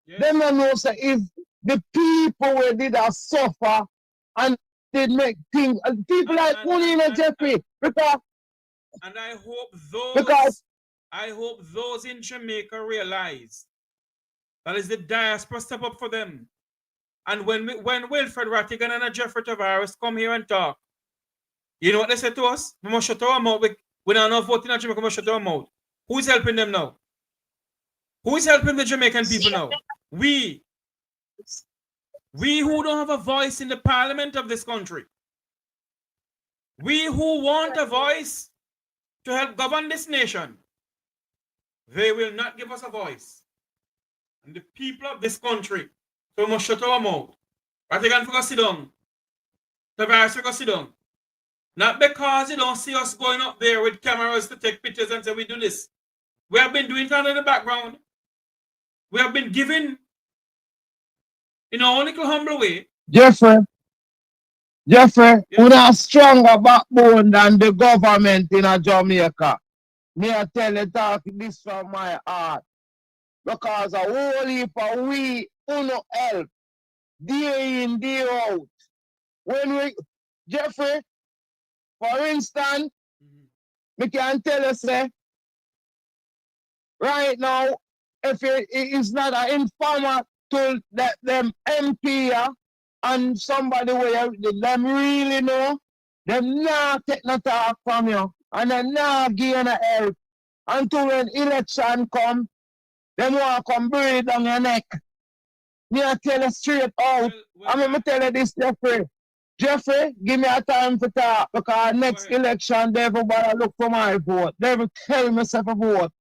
Yes. Them don't know, say, if the people who did suffer and did make things, people like only Jeffrey, because. And I hope those in Jamaica realize that is the diaspora step up for them. And when Wilfred Rattigan and Jeffrey Tavares come here and talk, you know what they say to us? We must shut our mouth. We don't know voting in Jamaica, we must shut our mouth. Who is helping them now? Who is helping the Jamaican people now? We who don't have a voice in the parliament of this country. We who want a voice to help govern this nation. They will not give us a voice. And the people of this country, so we must shut our mouth. Rattigan for sit down. Tavares for sit down. Not because you don't see us going up there with cameras to take pictures and say we do this. We have been doing that in the background. We have been giving in our own little humble way. Jeffrey, we have stronger backbone than the government in Jamaica. Me I tell you talk this from my heart. Because a whole heap of we uno help day in, day out. When we, Jeffrey, for instance, we can tell you, say, right now, if it is not an informer to let them MP and somebody where them really know, them not take no talk from you and them not give you no help. Until when election come, them want to come breathe on your neck. Me I tell you straight out. I mean, me tell you this, Jeffrey. Jeffrey, give me a time to talk because next election, they everybody look for my vote. They will tell myself a vote.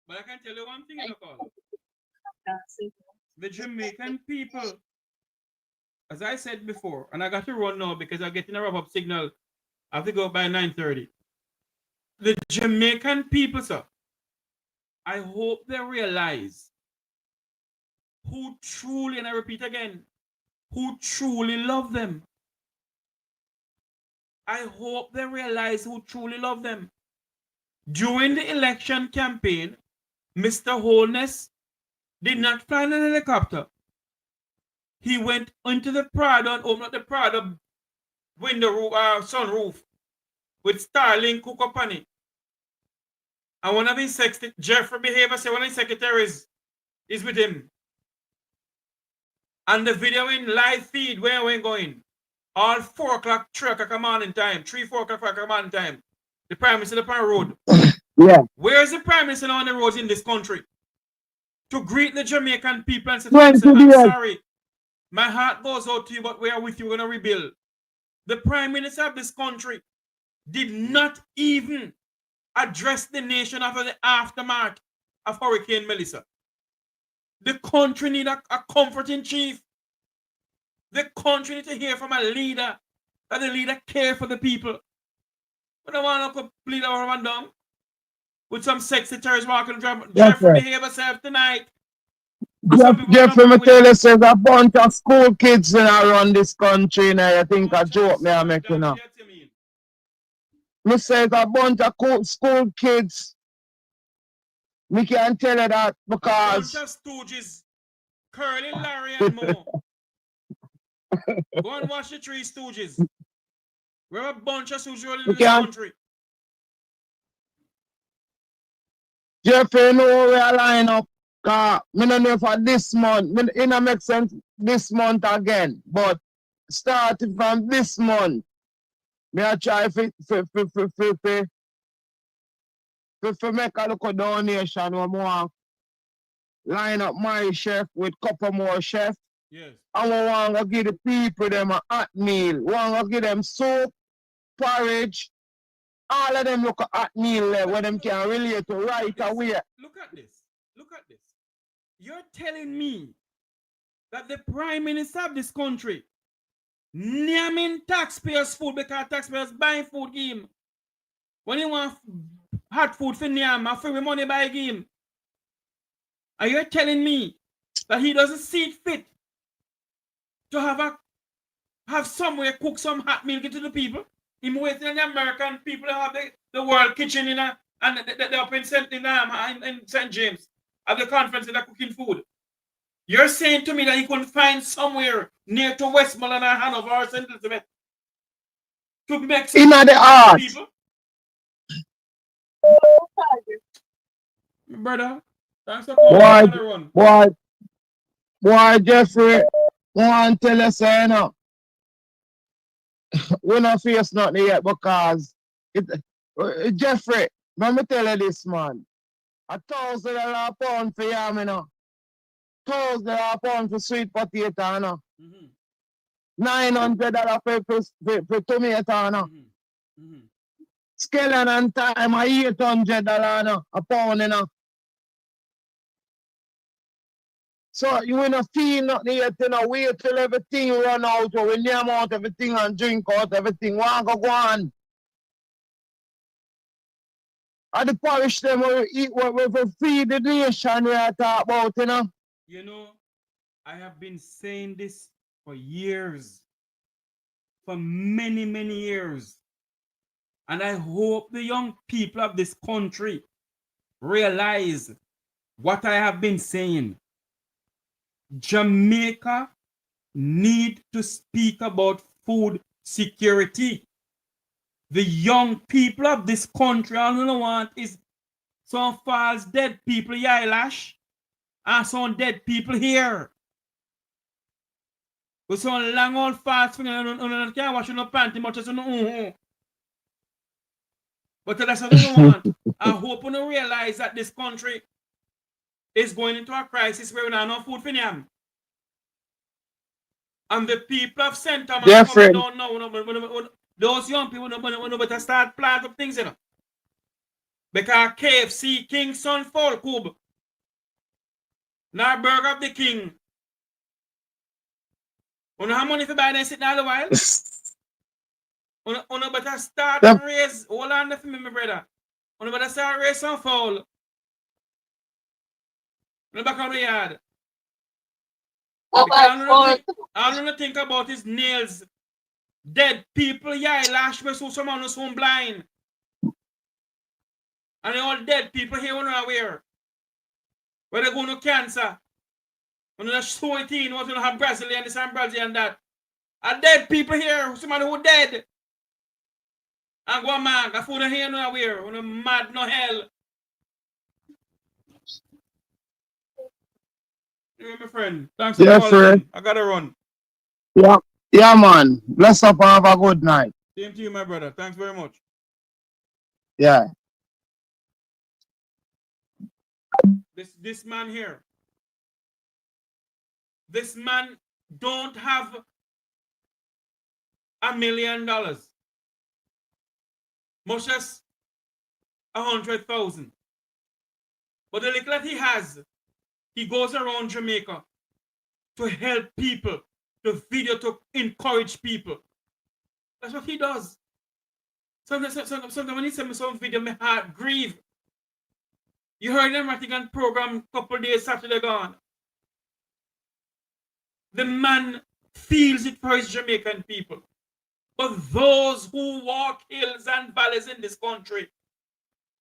But I can tell you one thing, Nicole. The Jamaican people, as I said before, and I got to run now because I'm getting a wrap-up signal. I have to go by 9:30. The Jamaican people, sir, I hope they realize who truly, and I repeat again, who truly love them. I hope they realize who truly love them. During the election campaign, Mr. Holness did not fly in an helicopter. He went into the Prado and opened up the Prado window sunroof with Starlink cook up on it. And one of his Jeffrey Behavior said one of his secretaries is with him. And the video in live feed, where we're going, all 4 o'clock, 3 o'clock morning time, 3, 4 o'clock, 5 o'clock morning time, the Prime Minister up on the road. Yeah. Where is the Prime Minister on the roads in this country? To greet the Jamaican people and say, When I'm to do it? sorry. My heart goes out to you, but we are with you. We're going to rebuild. The Prime Minister of this country did not even address the nation after the aftermath of Hurricane Melissa. The country needs a comforting chief. The country needs to hear from a leader, that the leader cares for the people. We don't want to complete our one down with some sexy terrorists walking around. Jeffrey behave herself tonight. Jeffrey, me tell you, says a bunch of school kids around this country, and I think a joke me I make, you know. Me says a bunch of school kids. We can tell you that because... A bunch of stooges. Curly, Larry, and Mo. Go and watch the 3 stooges. We're a bunch of stooges rolling in this country. Jeffrey, you know we are line up. I don't know for this month. It don't make sense this month again. But starting from this month, I try to make a little donation. We want line up my chef with a couple more chefs. Yes. And we want to give the people them a hot meal. We want to give them soup, porridge. All of them look at hot meal there where them can relate to right away. Look at this. Look at this. You're telling me that the Prime Minister of this country naming taxpayers' food because taxpayers buying food game. When you want hot food for Niam, and free money buy game. And you're telling me that he doesn't see it fit to have somewhere cook some hot meal get to the people? Him waiting on the American people to have the world kitchen in and they're up in St. James at the conference and they're cooking food. You're saying to me that he couldn't find somewhere near to Westmoreland or Hanover or St. Elizabeth to make some people? Brother, thanks for coming. Boy, Jeffrey, want to tell us, you know, we don't face nothing yet because Jeffrey, let me tell you this, man. $1,000 a pound for yam, you know. $1,000 a pound for sweet potato, you know. $900 for tomato, you know. Skeleton and time, $800, you know, a pound, you know. So you will not feel nothing yet, you know, wait till everything run out, or we name out everything and drink out everything. One go on. And the parish them will eat what we feed the nation we are talking about, you know. You know, I have been saying this for years. For many, many years. And I hope the young people of this country realize what I have been saying. Jamaica need to speak about food security. The young people of this country, all they want is some false dead people in eyelash and some dead people here. With some long old fast finger and can't wash no panty much as no. But that's what we want. I hope we realize that this country is going into a crisis where we don't have no food for them. And the people of St. Thomas coming down now. Those young people better start planting up things, you know. Because KFC, King Son Fall Cube. Now Burger of the King. You know how money for buy them sitting all the while? You better start and raise. Hold on for me, my brother. You better start raise some fowl. You back on the yard. All I think about is nails. Dead people, yeah, lash me so someone who's so blind. And all dead people here when are aware. Where they go to cancer. When they're so 18, what you have Brazilian, this and Brazilian that. And dead people here, somebody who dead. And go mad, the food here no aware, when they're mad no hell. You my friend. Thanks for calling. I gotta run. Yeah. Yeah, man. Bless up and have a good night. Same to you, my brother. Thanks very much. Yeah. This man here. This man don't have $1 million. Much as 100,000. But the little that he has, he goes around Jamaica to help people, to video, to encourage people. That's what he does. Sometimes when he send me some video, my heart grieve. You heard them writing on program a couple days Saturday gone. The man feels it for his Jamaican people. But those who walk hills and valleys in this country,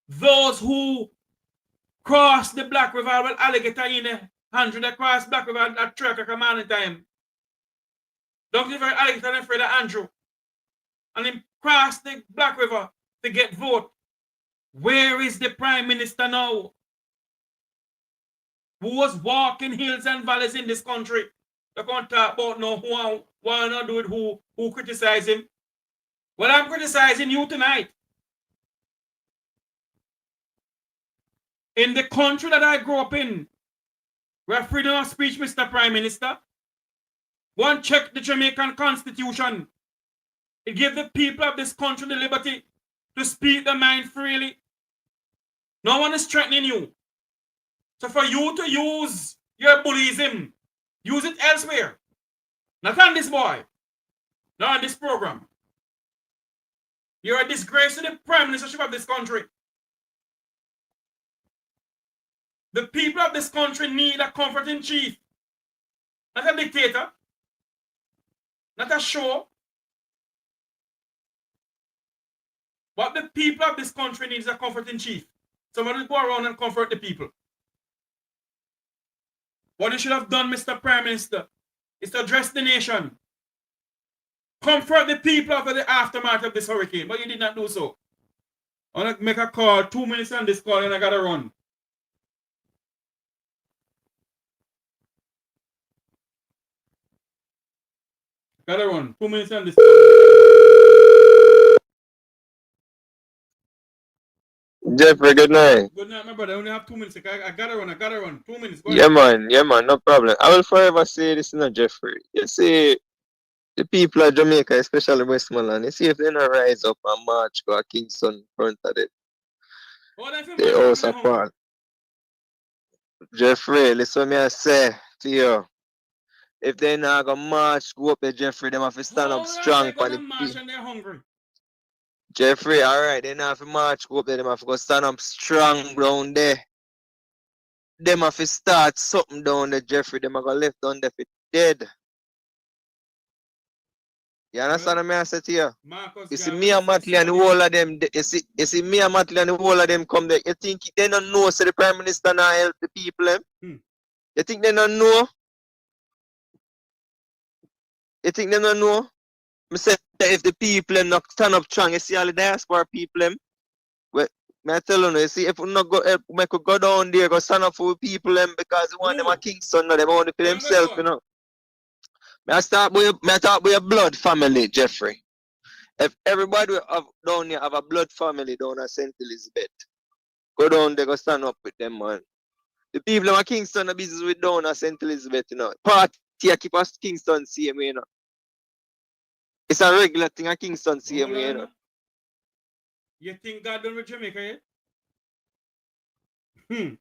those who cross the Black River, well, alligator in 100 across Black River at 3 o'clock morning time. Don't give her alligator and Fred Andrew. And him cross the Black River to get vote. Where is the Prime Minister now? Who was walking hills and valleys in this country? They can't talk about no who want to do it, who criticize him. Well, I'm criticizing you tonight. In the country that I grew up in, where freedom of speech, Mr. Prime Minister, go and check the Jamaican Constitution. It gives the people of this country the liberty to speak their mind freely. No one is threatening you. So for you to use your bullyism, use it elsewhere. Not on this boy. Not on this program. You're a disgrace to the prime ministership of this country. The people of this country need a comforting chief. Not a dictator. Not a show. What the people of this country needs is a comforting chief. Somebody to go around and comfort the people. What you should have done, Mr. Prime Minister, is to address the nation. Comfort the people after the aftermath of this hurricane, but you did not do so. I want to make a call, 2 minutes on this call, and I gotta run. Gotta run, 2 minutes on this call. Jeffrey, good night. Good night, my brother. I only have 2 minutes. I gotta run. 2 minutes. Go yeah, man, no problem. I will forever say this, Jeffrey. You see, the people of Jamaica, especially Westmoreland, you see if they don't rise up and march go to Kingston in front of it. They also fall. Jeffrey, listen me I say to you. If they not go march, go up there, Jeffrey, them have to stand up strong for the march and they're hungry. Jeffrey, alright, they not have to march, go up there, them have to go stand up strong down there. Them have to start something down there, Jeffrey. Them have to left down there for dead. You understand what I say to you? You see me and Matley and the whole of them, you see me and Matley and the whole of them come there. You think they don't know, so the Prime Minister not help the people, You think they don't know? You think they don't know? I say if the people not stand up strong, you see all the diaspora people, well, I tell you see if we not go help, we could go down there, go stand up for people because they want them a Kingston, no, they want it for themselves, you know. I talk about your blood family, Jeffrey. If everybody have down here have a blood family down at St. Elizabeth, go down there, go stand up with them, man. The people in Kingston are busy with down at St. Elizabeth, you know. Party I keep us Kingston same way, you know. It's a regular thing at Kingston same way, you know. You think God done with Jamaica yet?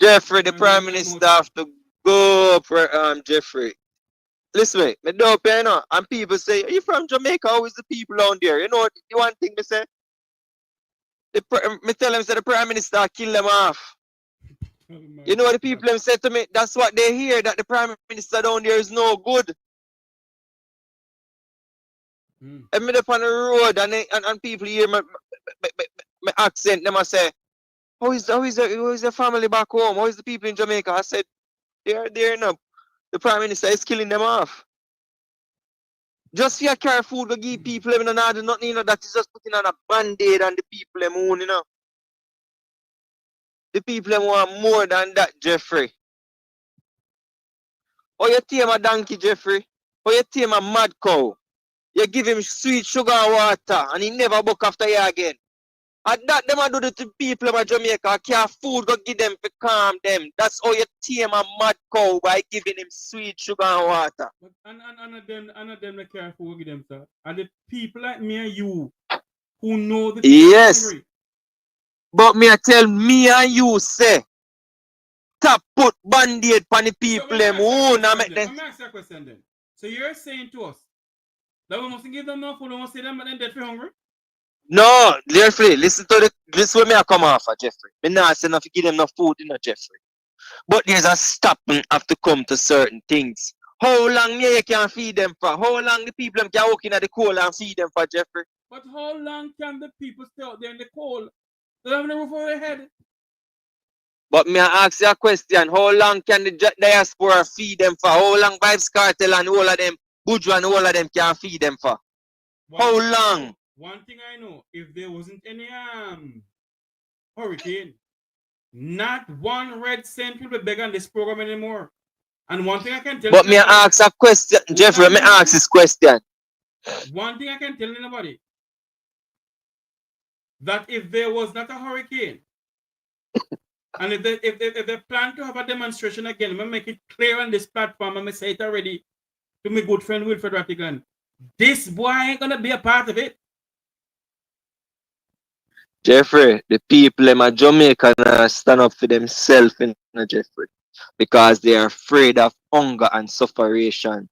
Jeffrey, the Prime Minister have to go for Jeffrey. Listen, me don't pay, you know. And people say, are you from Jamaica? How is the people down there? You know the one thing me say? Me tell them say the Prime Minister kill them off. You know what the people them said to me? That's what they hear, that the Prime Minister down there is no good. And me up on the road and people hear my accent, them I say, how is the family back home? How is the people in Jamaica? I said, they're there now. The Prime Minister is killing them off. Just for your carry food to give people them and nothing, you know, that is just putting on a band-aid on the people them own, you know. The people them want more than that, Jeffrey. Or you tame a donkey, Jeffrey. Or you tame a mad cow. You give him sweet sugar and water and he never buck after you again. And that them do the to people of Jamaica. Can't food go give them to calm them. That's how you tame a mad cow, by giving him sweet sugar and water. But and them they care for give them, sir. And the people like me and you who know the yes. Story. But me I tell me and you say, tap put band-aid on the people them who now make them. Let me ask you a question then. So you're saying to us that we must give them no food, we must see them and then dead for hungry? No, Jeffrey, listen to this way me I come off, Jeffrey. Me not say enough to give them no food, you know, Jeffrey. But there's a stopping have to come to certain things. How long me you can feed them for? How long the people can walk in at the cold and feed them for, Jeffrey? But how long can the people stay out there in the cold? They don't have a roof over their head. But me I ask you a question. How long can the diaspora feed them for? How long Vibes Cartel and all of them, Buju and all of them can feed them for? How long? One thing I know, if there wasn't any hurricane, not one red cent will be beg on this program anymore. And one thing I can tell you. But me I ask a question, Jeffrey, me ask this question. One thing I can tell anybody, that if there was not a hurricane, and if they plan to have a demonstration again, I'm going to make it clear on this platform, I'm going to say it already to my good friend Wilfred Rattigan, this boy ain't going to be a part of it. Jeffrey, the people in Jamaica stand up for themselves, Jeffrey, because they are afraid of hunger and sufferation.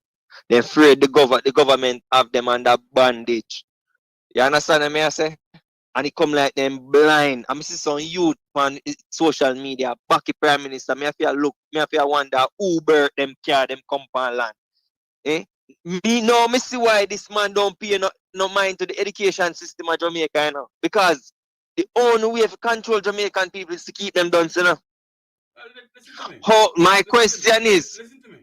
They're afraid the government have them under bondage. You understand what I say? And it come like them blind. I see some youth on social media, back the Prime Minister. Me have to look, me have to wonder who birth them car, them compound land. Eh? Me see why this man don't pay no mind to the education system of Jamaica, you know. Because the only way to control Jamaican people is to keep them done, you know. My question is, listen to me.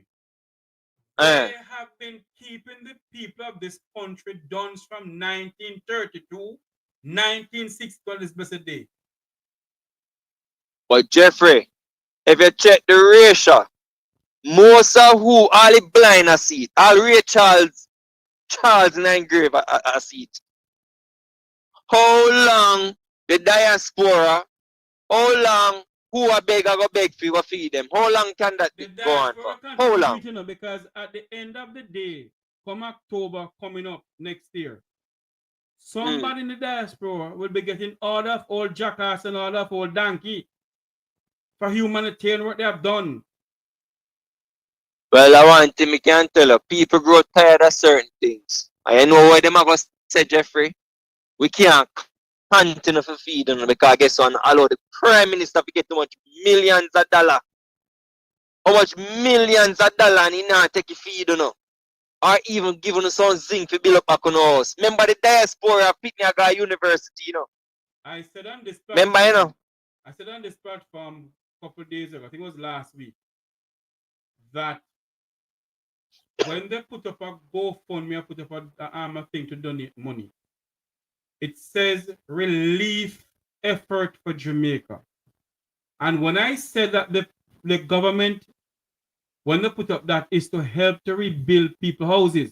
They have been keeping the people of this country done from 1932, 1960 on this blessed day. But Jeffrey, if you check the ratio, most of who all the blind a seat, all Ray Charles in engrave a seat. How long the diaspora, how long who are beg go beg for you feed them? How long can that go on for? How long? You know, because at the end of the day, come October coming up next year, somebody in the diaspora will be getting all of old jackass and all of old donkey for humanitarian what they have done. Well, I want to me can tell you, people grow tired of certain things. I know why them are going to say, Jeffrey, we can't continue to feed them because I guess on allow the Prime Minister to get too much millions of dollars. How much millions of dollars and he not take a feed, you know? Or even giving us some zinc to build up back on house. Remember the diaspora of Pitney University, you know? I said on this platform, remember, you know? I said on this platform a couple of days ago, I think it was last week, that when they put up a GoFundMe, I put up a thing to donate money. It says relief effort for Jamaica. And when I said that the government, when they put up that, is to help to rebuild people's houses.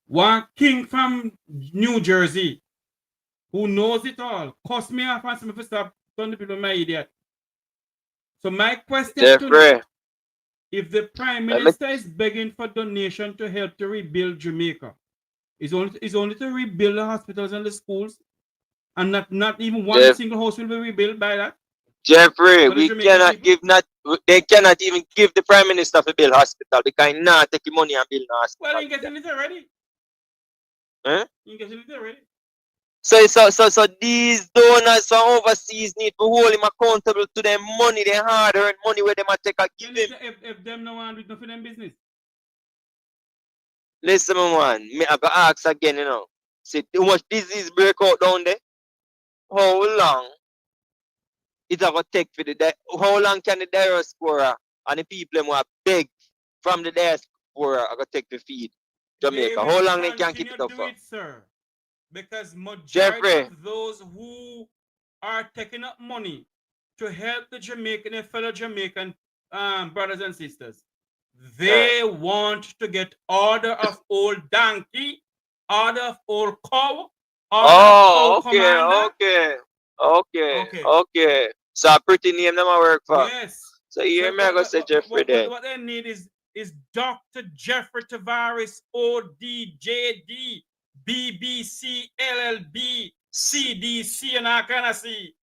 One king from New Jersey who knows it all, cuss me off and ask me to stop telling the people my idiot. So my question to you, Jeffrey, if the Prime let me Minister is begging for donation to help to rebuild Jamaica, is only to rebuild the hospitals and the schools, and not even one Jeff, single house will be rebuilt by that Jeffrey, for the we Jamaican cannot people? give not they cannot even give the Prime Minister to build hospital because he not take the money and build a hospital. Well, you getting it already. Eh? You getting it already. So these donors from overseas need to hold him accountable to their money, their hard-earned money where they might take a give him. If them no one do nothing for them business. Listen, man, me I go ask again, you know. See too much disease break out down there. How long it gonna take for how long can the diaspora and the people who are beg from the diaspora are gonna take to feed Jamaica? They How will long they can keep continue it up do for? it, sir. Because majority Jeffrey, of those who are taking up money to help the Jamaican and fellow Jamaican brothers and sisters, they want to get order of old donkey, order of old cow, order of cow commander. okay. So a pretty name them I work for. Yes. So here me I go say Jeffrey then. What they need is Dr. Jeffrey Tavares, ODJD, BBC, LLB, CDC, and I kind of see.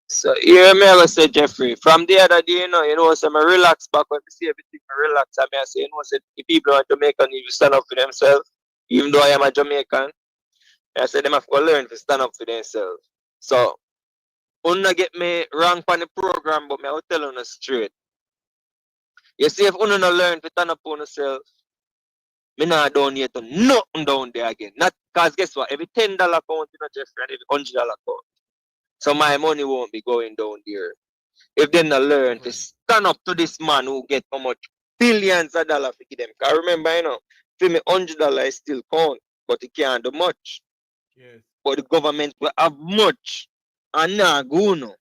So here me I go say Jeffrey. From the other day, you know, so I relax back when I see everything, I relax. I mean, I say, you know, say the people in Jamaica need to stand up for themselves. Even though I am a Jamaican, I say them have to learn to stand up for themselves. So, unna get me wrong on the program, but me I will tell you straight. You see, if unna no learn to stand up for yourself, me not down here to nothing down there again. Not because guess what? Every $10 count, you know, Jeffrey, and every $100 count. So my money won't be going down there. If they not learn to stand up to this man who get how much billions of dollars to give them. Because remember, you know, for me $100 is still count, but it can't do much. Yes. But the government will have much and not go no.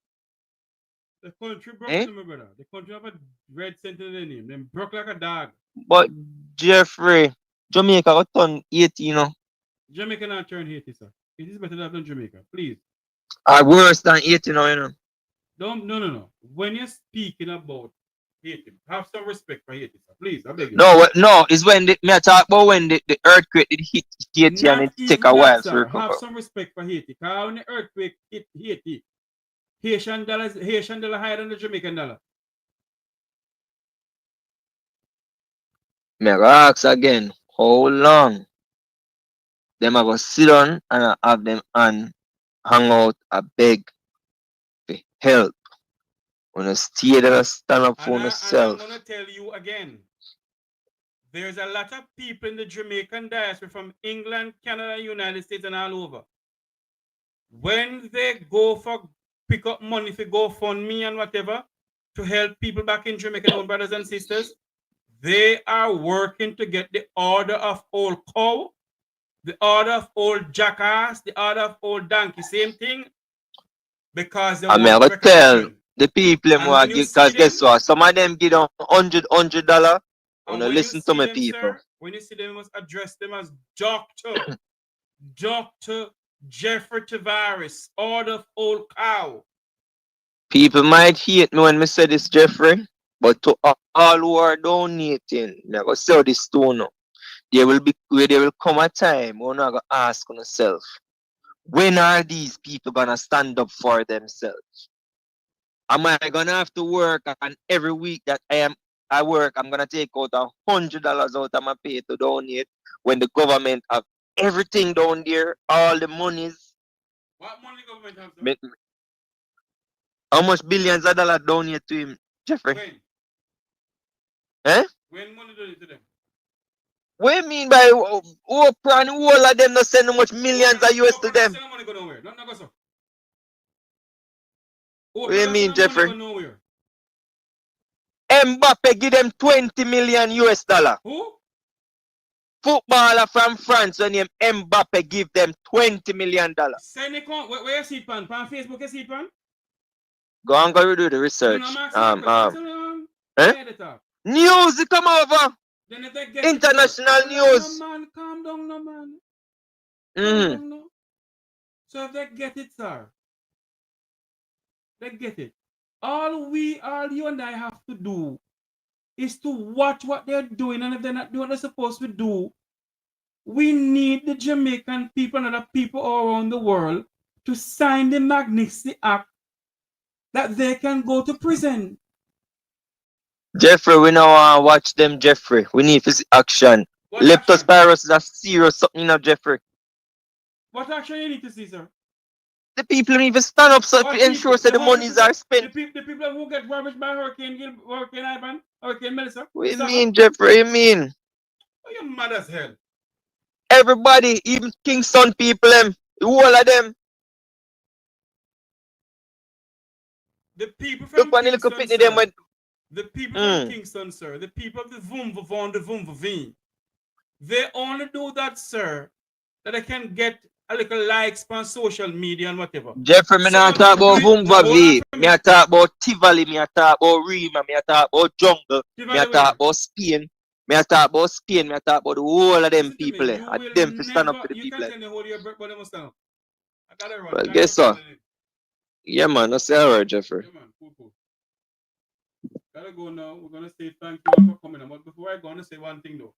The country broke, Eh? my brother. The country have a red center in the name. Them broke like a dog. But Jeffrey, Jamaica got turn 80, you know. Jamaica not turn 80, sir. It is better than Jamaica. Please. Are worse than 80 now, you know. No. When you're speaking about Haiti, have some respect for Haiti, sir. Please, I beg you. No, it's when me I talk about when the earthquake did hit Haiti and it take a while to recover. Have some respect for Haiti. Because when the earthquake hit Haiti, Haitian dollar higher than the Jamaican dollar. Me I go ask again, how long them are going to sit down and have them and hang out a beg for help. When you stay there and stand up for yourself. And I'm going to tell you again, there's a lot of people in the Jamaican diaspora from England, Canada, United States, and all over. When they go for pick up money for GoFundMe and whatever to help people back in Jamaica, own brothers and sisters, they are working to get the order of old cow, the order of old jackass, the order of old donkey, same thing. Because they I mean, I would tell the people them who give, because guess what? Some of them give them $100. When you listen to my people. Sir, when you see them, you must address them as Dr. Jeffrey Tavares, order of old cow. People might hate me when I say this, Jeffrey, but to all who are donating, I'm going to say this to you. There will come a time when I'm going to ask yourself, when are these people going to stand up for themselves? Am I going to have to work, and every week that I work, I'm going to take out $100 out of my pay to donate when the government have everything down there, all the monies? What money the government have? How much billions of dollars down here to him, Jeffrey? When? Eh? When money do it to them? What do you mean by Oprah and all of them not send how much millions of US to them? Money go nowhere. Not go so. What do you mean, Jeffrey? Money go nowhere. Mbappe give them 20 million US dollar. Who? Footballer from France when him Mbappe give them $20 million. Send it on. Where you see it, pan? On Facebook you see it, pan? Go and go do the research. Eh? News come over. Then if they get International news. Calm down, no man. Mm. No. So if they get it, sir, they get it. All you and I have to do is to watch what they're doing, and if they're not doing what they're supposed to do, we need the Jamaican people and other people all around the world to sign the Magnitsky Act that they can go to prison. Jeffrey, we now watch them, Jeffrey. We need this action. Leptospirus is a serious something now, Jeffrey. What action you need to see, sir? The people need to stand up so to ensure that the monies are spent. The people who get ravaged by Hurricane Ivan, Hurricane Melissa. What do you mean, Jeffrey? What do you mean? Oh, you're mad as hell. Everybody, even Kingston people, the whole of them. The people from Kingston, sir. The people from Kingston, sir. The people of the Vum, they only do that, sir, that they can get a little likes on social media and whatever. Jeffrey, me not talk about Vumvavi. Me a talk about Tivoli. Me a talk about Rima. Me a talk about Jungle. Me a talk about Spain. Me a talk about Spain. Me a talk about the whole of them people. And them to stand up to the people. You can't hold your breath, but they must stand up. I gotta run. Well, guess what? Yeah, man. That's alright, Jeffrey. Yeah, man. Cool. Gotta go now. We're gonna say thank you all for coming. But before I go, I'm gonna say one thing though.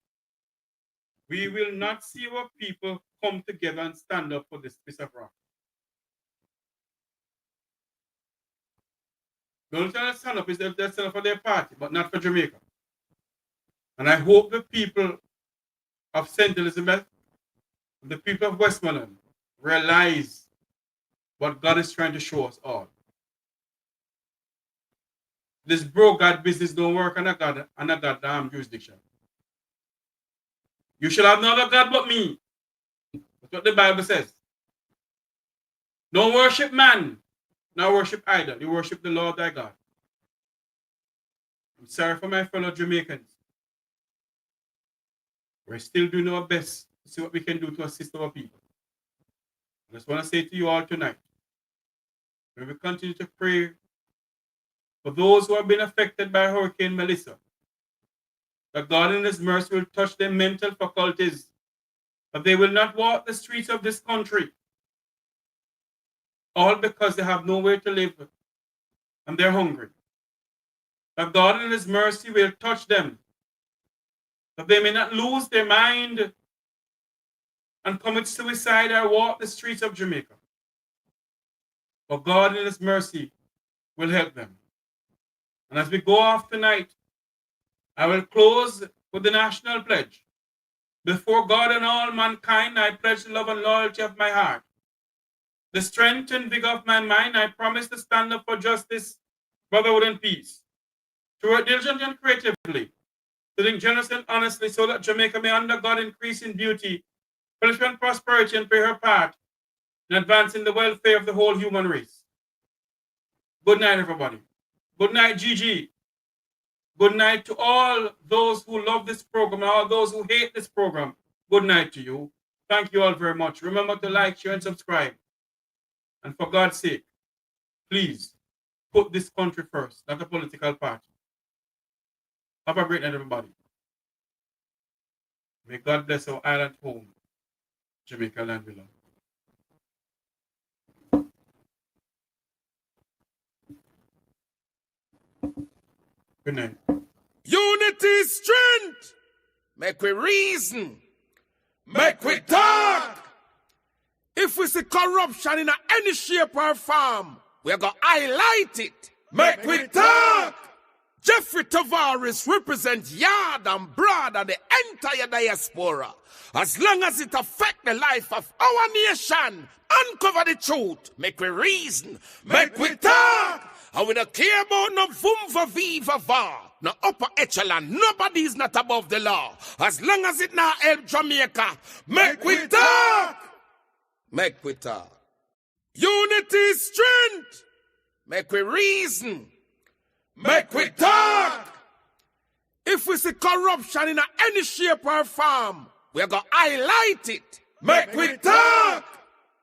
We will not see our people come together and stand up for this piece of rock. The only time they stand up is if they stand up for their party, but not for Jamaica. And I hope the people of St. Elizabeth, the people of Westmoreland, realize what God is trying to show us all. This bro-God business don't work on a goddamn jurisdiction. You shall have no other God but me. That's what the Bible says. Don't worship man, nor worship idol. You worship the Lord thy God. I'm sorry for my fellow Jamaicans. We're still doing our best to see what we can do to assist our people. I just want to say to you all tonight, we will continue to pray for those who have been affected by Hurricane Melissa, that God in His mercy will touch their mental faculties, that they will not walk the streets of this country, all because they have nowhere to live and they're hungry. That God in His mercy will touch them, that they may not lose their mind and commit suicide or walk the streets of Jamaica. But God in His mercy will help them. And as we go off tonight, I will close with the national pledge. Before God and all mankind, I pledge the love and loyalty of my heart. The strength and vigor of my mind, I promise to stand up for justice, brotherhood, and peace. To work diligently and creatively, to think generously and honestly, so that Jamaica may under God increase in beauty, fellowship and prosperity, and play her part in advancing the welfare of the whole human race. Good night, everybody. Good night, Gigi. Good night to all those who love this program and all those who hate this program. Good night to you. Thank you all very much. Remember to like, share, and subscribe. And for God's sake, please put this country first, not a political party. Have a great night, everybody. May God bless our island home, Jamaica land we love. Good night. Unity is strength. Make we reason. Make we talk. If we see corruption in any shape or form, we're going to highlight it. Make we talk. Jeffrey Tavares represents Yard and Broad and the entire diaspora. As long as it affects the life of our nation, uncover the truth. Make we reason. Make we talk. And we don't care about no vumva viva va. No upper echelon. Nobody is not above the law. As long as it not help Jamaica. Make we talk. Make we talk. Unity is strength. Make we reason. Make we talk. If we see corruption in any shape or form, we're going to highlight it. Make we talk.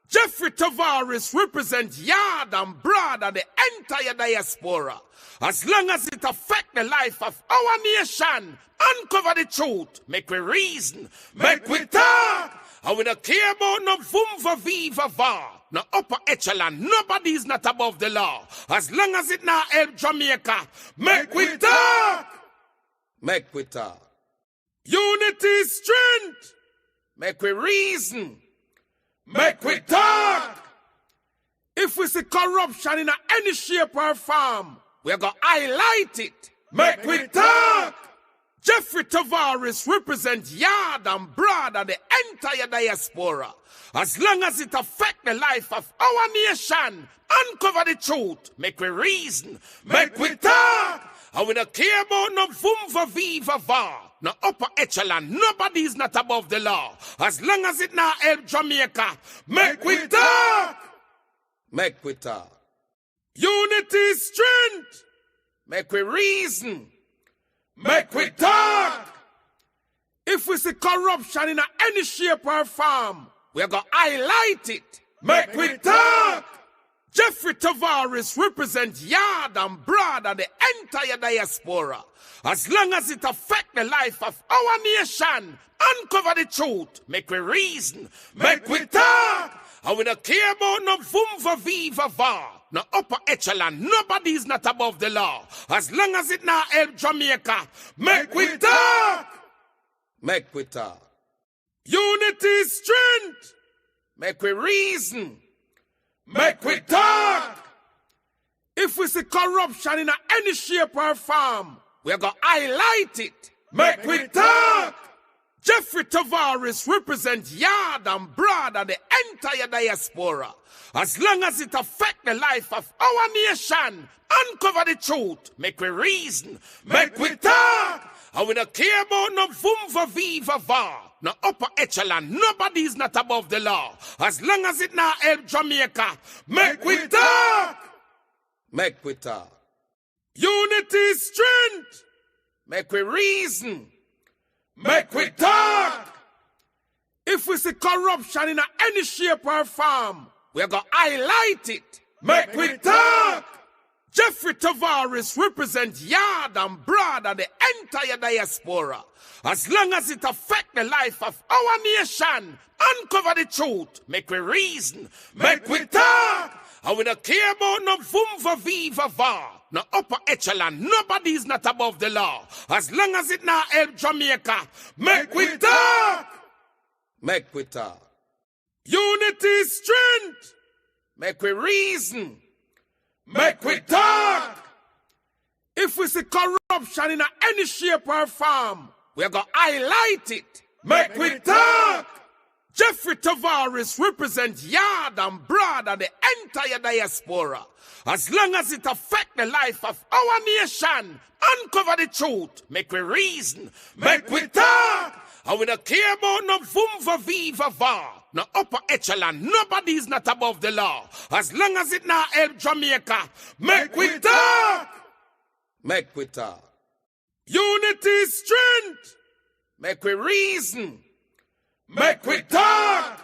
Jeffrey Tavares represent yard and broad and the entire diaspora. As long as it affect the life of our nation, uncover the truth, make we reason, make we talk. And we don't care about no vumva viva va, no upper echelon, nobody is not above the law. As long as it not help Jamaica, make we talk. Make we talk. Unity is strength, make we reason. Make we talk. If we see corruption in any shape or form, we're going to highlight it. Make we talk. Jeffrey Tavares represent yard and broad and the entire diaspora. As long as it affect the life of our nation, uncover the truth, make we reason, make we talk. And we don't care about no vumva viva va, no upper echelon, nobody is not above the law. As long as it not help Jamaica, make we talk. Make we talk. Unity is strength, make we reason, make we talk. If we see corruption in any shape or form, we're going to highlight it. Make we talk. Jeffrey Tavares represent yard and broad and the entire diaspora. As long as it affect the life of our nation, uncover the truth, make we reason, make we talk. And we don't care about no vumva viva va, no upper echelon, nobody is not above the law. As long as it not help Jamaica, make we talk. Make we talk. Unity is strength, make we reason, make we talk. If we see corruption in any shape or form, we're going to highlight it. Make we talk. Jeffrey Tavares represent yard and broad and the entire diaspora. As long as it affect the life of our nation, uncover the truth, make we reason, make we talk. And we don't care about no vumva viva va, no upper echelon, nobody is not above the law. As long as it not help Jamaica, make we talk. Make we talk. Unity is strength, make we reason, make we talk. If we see corruption in any shape or form, we're going to highlight it. Make we talk. Jeffrey Tavares represent yard and broad and the entire diaspora. As long as it affect the life of our nation, uncover the truth, make we reason, make we talk. And we don't care about no vumva viva va, no upper echelon, nobody is not above the law. As long as it not help Jamaica, make we talk. Make we talk. Unity is strength, make we reason, make we talk. If we see corruption in any shape or form, we're going to highlight it. Make we talk. Jeffrey Tavares represent yard and broad and the entire diaspora. As long as it affect the life of our nation, uncover the truth, make we reason, make we talk. And we don't care about no vumva viva va, no upper echelon, nobody is not above the law. As long as it not help Jamaica, make we talk. Make we talk. Unity is strength, make we reason, make we talk.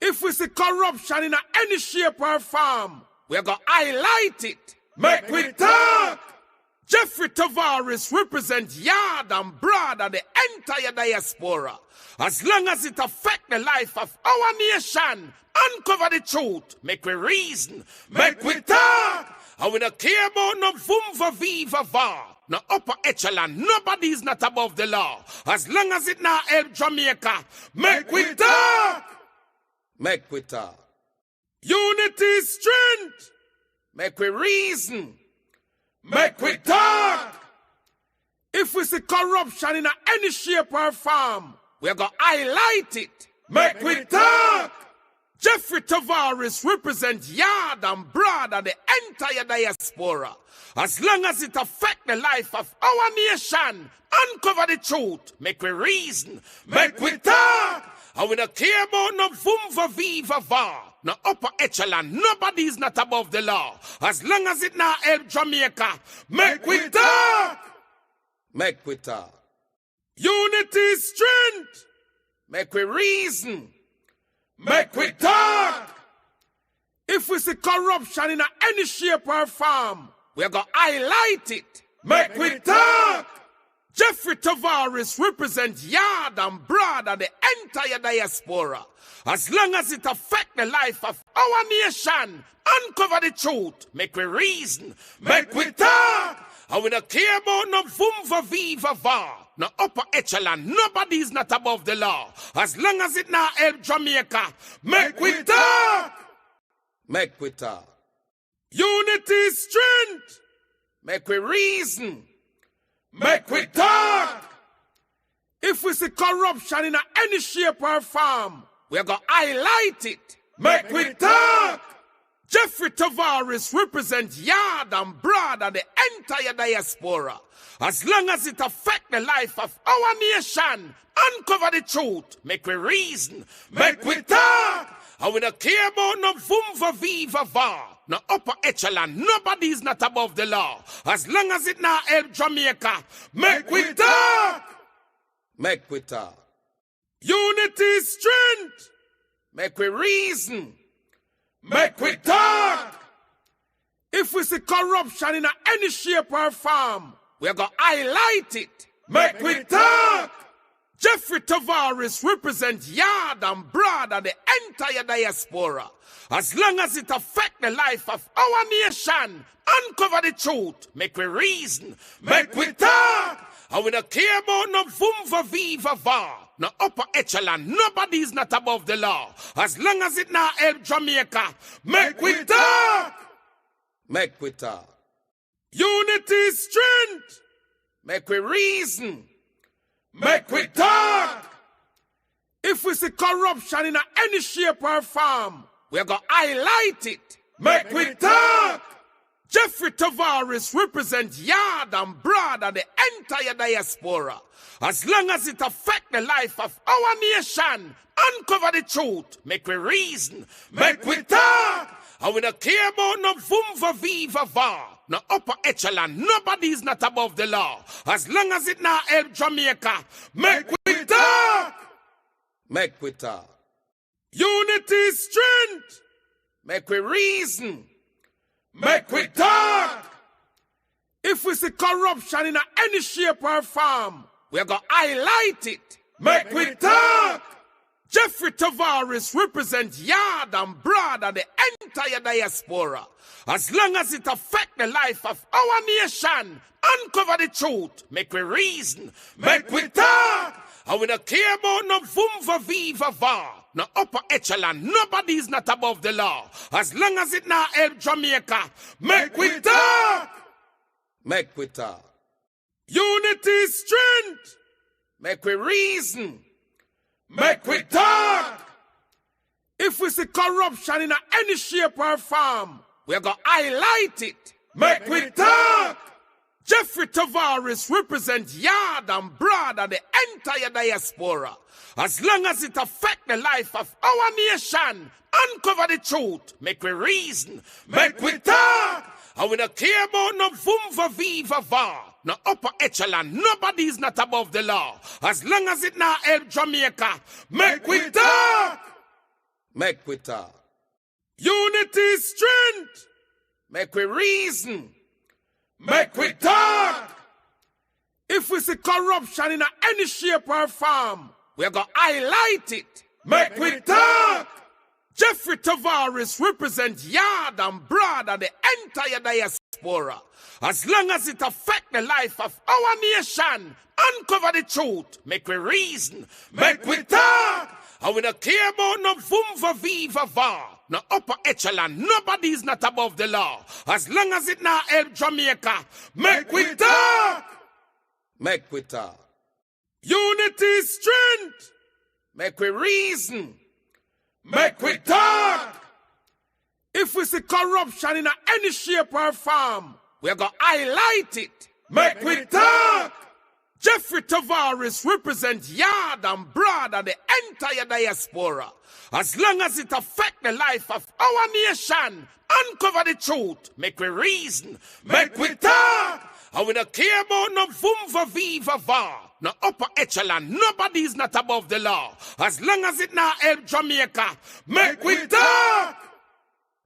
If we see corruption in any shape or form, we're going to highlight it. Make we talk. Jeffrey Tavares represent yard and broad and the entire diaspora. As long as it affect the life of our nation, uncover the truth, make we reason, make we talk. And we don't care about no vumva viva va, no upper echelon, nobody is not above the law. As long as it not help Jamaica, make we talk. Make we talk. Unity is strength, make we reason, make we talk. If we see corruption in any shape or form, we're going to highlight it. Make we talk. Jeffrey Tavares represent yard and broad and the entire diaspora. As long as it affect the life of our nation, uncover the truth, make we reason, make we talk. And we don't care about no vumva viva va, no upper echelon, nobody is not above the law. As long as it not help Jamaica, make we talk. Make we talk. Unity is strength, make we reason, Mek Wi Talk. If we see corruption in any shape or form, we're going to highlight it. Mek Wi Talk. Jeffrey Tavares represents yard and broad and the entire diaspora. As long as it affects the life of our nation, uncover the truth, make we reason, make we talk. And we don't care about no vumva viva va, no upper echelon, nobody is not above the law. As long as it not help Jamaica, make we talk. Make we talk. Unity is strength, make we reason. Mek Wi Talk. If we see corruption in any shape or form, we're going to highlight it. Mek Wi Talk. Jeffrey Tavares represents yard and broad and the entire diaspora. As long as it affects the life of our nation, uncover the truth, make we reason, make we talk. And we don't care about no vumva viva va, no upper echelon, nobody is not above the law. As long as it not help Jamaica, make we talk. Make we talk. Unity is strength, make we reason, make we talk. If we see corruption in any shape or form, we're going to highlight it. Make we talk. Jeffrey Tavares represents yard and broad and the entire diaspora. As long as it affects the life of our nation, uncover the truth, make we reason, make we talk. And we don't care about no vumva viva va, no upper echelon, nobody is not above the law. As long as it not help Jamaica, make we talk. Make we talk. Unity is strength, make we reason. Mek Wi Talk. If we see corruption in any shape or form, we're going to highlight it. Mek Wi Talk. Jeffrey Tavares represents yard and broad and the entire diaspora. As long as it affects the life of our nation, uncover the truth, make we reason, make we talk. And we don't care about no vumva viva va, no upper echelon, nobody is not above the law. As long as it not help Jamaica, make we talk. Make we talk. Unity is strength, make we reason, make we talk. If we see corruption in any shape or form, we're going to highlight it. Make we talk. Jeffrey Tavares represents yard and broad and the entire diaspora. As long as it affects the life of our nation, uncover the truth, make we reason, make we talk. And we don't care about no vumva viva va, no upper echelon, nobody is not above the law. As long as it not help Jamaica, make we talk. Make we talk. Unity is strength, make we reason, make we talk. If we see corruption in any shape or form, we're going to highlight it. Make we talk. Jeffrey Tavares represents yard and broad and the entire diaspora. As long as it affects the life of our nation, uncover the truth, make we reason, make we talk. And we don't care about no vumva viva va, no upper echelon, nobody is not above the law. As long as it not help Jamaica, make we talk. Make we talk. Unity is strength, make we reason, make we talk. If we see corruption in any shape or form, we're going to highlight it. Make we talk. Jeffrey Tavares represents yard and broad and the entire diaspora. As long as it affects the life of our nation, uncover the truth, make we reason, make we talk. And we don't care about no vumva viva va, no upper echelon, nobody is not above the law. As long as it not help Jamaica, make we talk. Make we talk. Unity is strength, make we reason, make we talk. If we see corruption in any shape or form, we're going to highlight it. Make we talk. Jeffrey Tavares represents yard and broad and the entire diaspora. As long as it affects the life of our nation, uncover the truth, make we reason, make we talk. And we don't care about no vumva viva va. No upper echelon. Nobody is not above the law. As long as it now help Jamaica. Make we talk.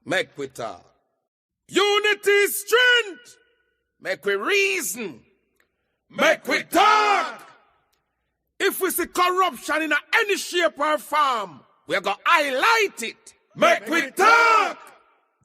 Make we talk. Unity is strength. Make we reason. Make we talk. If we see corruption in any shape or form, we're going to highlight it. Make we talk.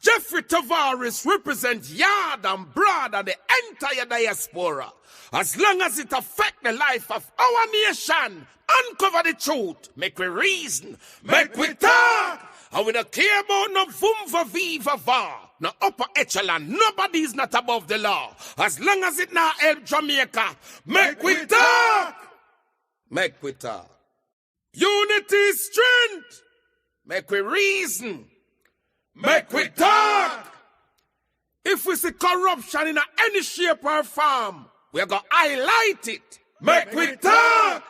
Jeffrey Tavares represents yard and broad and the entire diaspora. As long as it affects the life of our nation, uncover the truth, make we reason, make we talk. And we don't care about no vumva viva va, no upper echelon. Nobody is not above the law. As long as it now help Jamaica, make we talk. Make we talk. Unity is strength. Make we reason. Make we talk. If we see corruption in any shape or form, we're going to highlight it. Make we talk.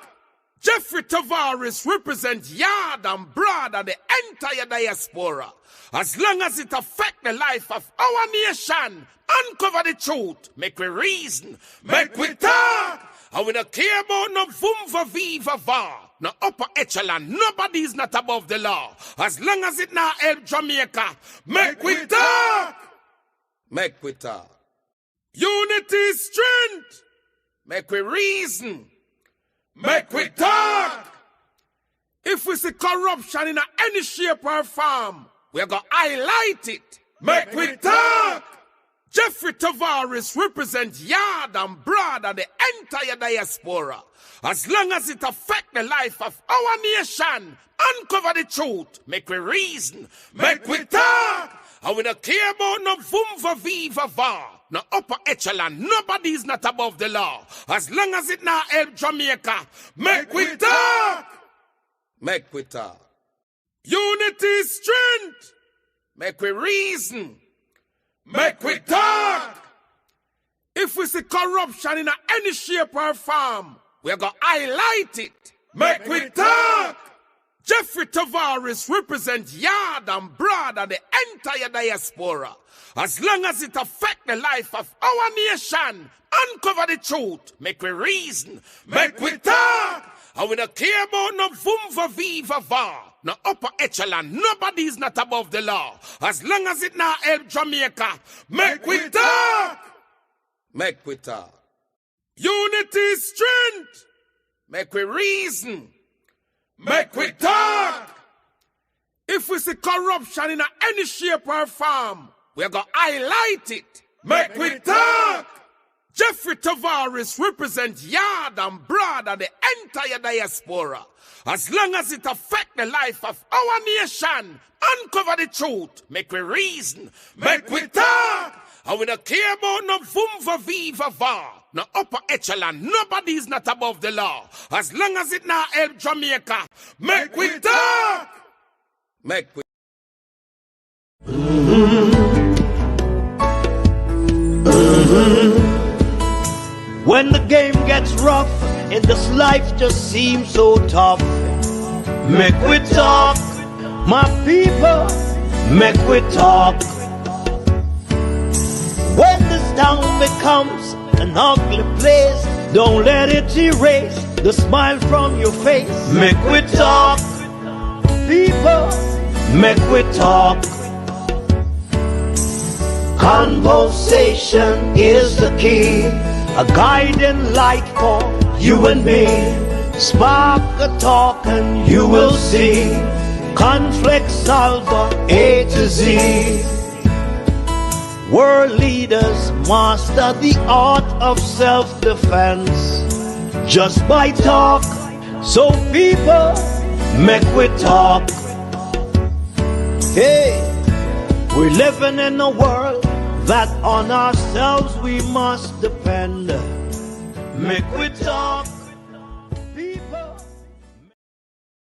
Jeffrey Tavares represents yard and broad and the entire diaspora. As long as it affects the life of our nation, uncover the truth, make we reason, make we talk. And we don't care about no vumva viva va, no upper echelon. Nobody is not above the law. As long as it now help Jamaica, make we talk. Make we talk. Unity is strength. Make we reason. Make we talk. If we see corruption in any shape or form, we're going to highlight it. Make we talk. Jeffrey Tavares represents yard and broad and the entire diaspora. As long as it affects the life of our nation, uncover the truth, make we reason, make we talk. And we don't care about no vumva viva va, no upper echelon. Nobody is not above the law. As long as it now help Jamaica, make we talk. Make we talk. Unity is strength. Make we reason. Make we talk. If we see corruption in any shape or form, we're going to highlight it. Make we talk. Jeffrey Tavares represents yard and broad and the entire diaspora. As long as it affects the life of our nation, uncover the truth, make we reason, make we talk. And we don't care about no vumva viva va, no upper echelon. Nobody is not above the law. As long as it now help Jamaica, make we talk. Make we talk. Unity is strength. Make we reason. Make we talk. If we see corruption in any shape or form, we're going to highlight it. Make we talk. Jeffrey Tavares represents yard and broad and the entire diaspora. As long as it affects the life of our nation, uncover the truth, make we reason, make we talk. And we don't care about no vumva viva va, no upper echelon. Nobody is not above the law. As long as it now help Jamaica, make we talk. Make we. When the game gets rough and this life just seems so tough, make we talk, my people, make we talk. When this town becomes an ugly place, don't let it erase the smile from your face. Make we talk, people, make we talk. Conversation is the key, a guiding light for you and me. Spark a talk and you will see conflict solver A to Z. World leaders master the art of self-defense just by talk. So people, make we talk. Hey, we're living in a world that on ourselves we must depend. Make we talk.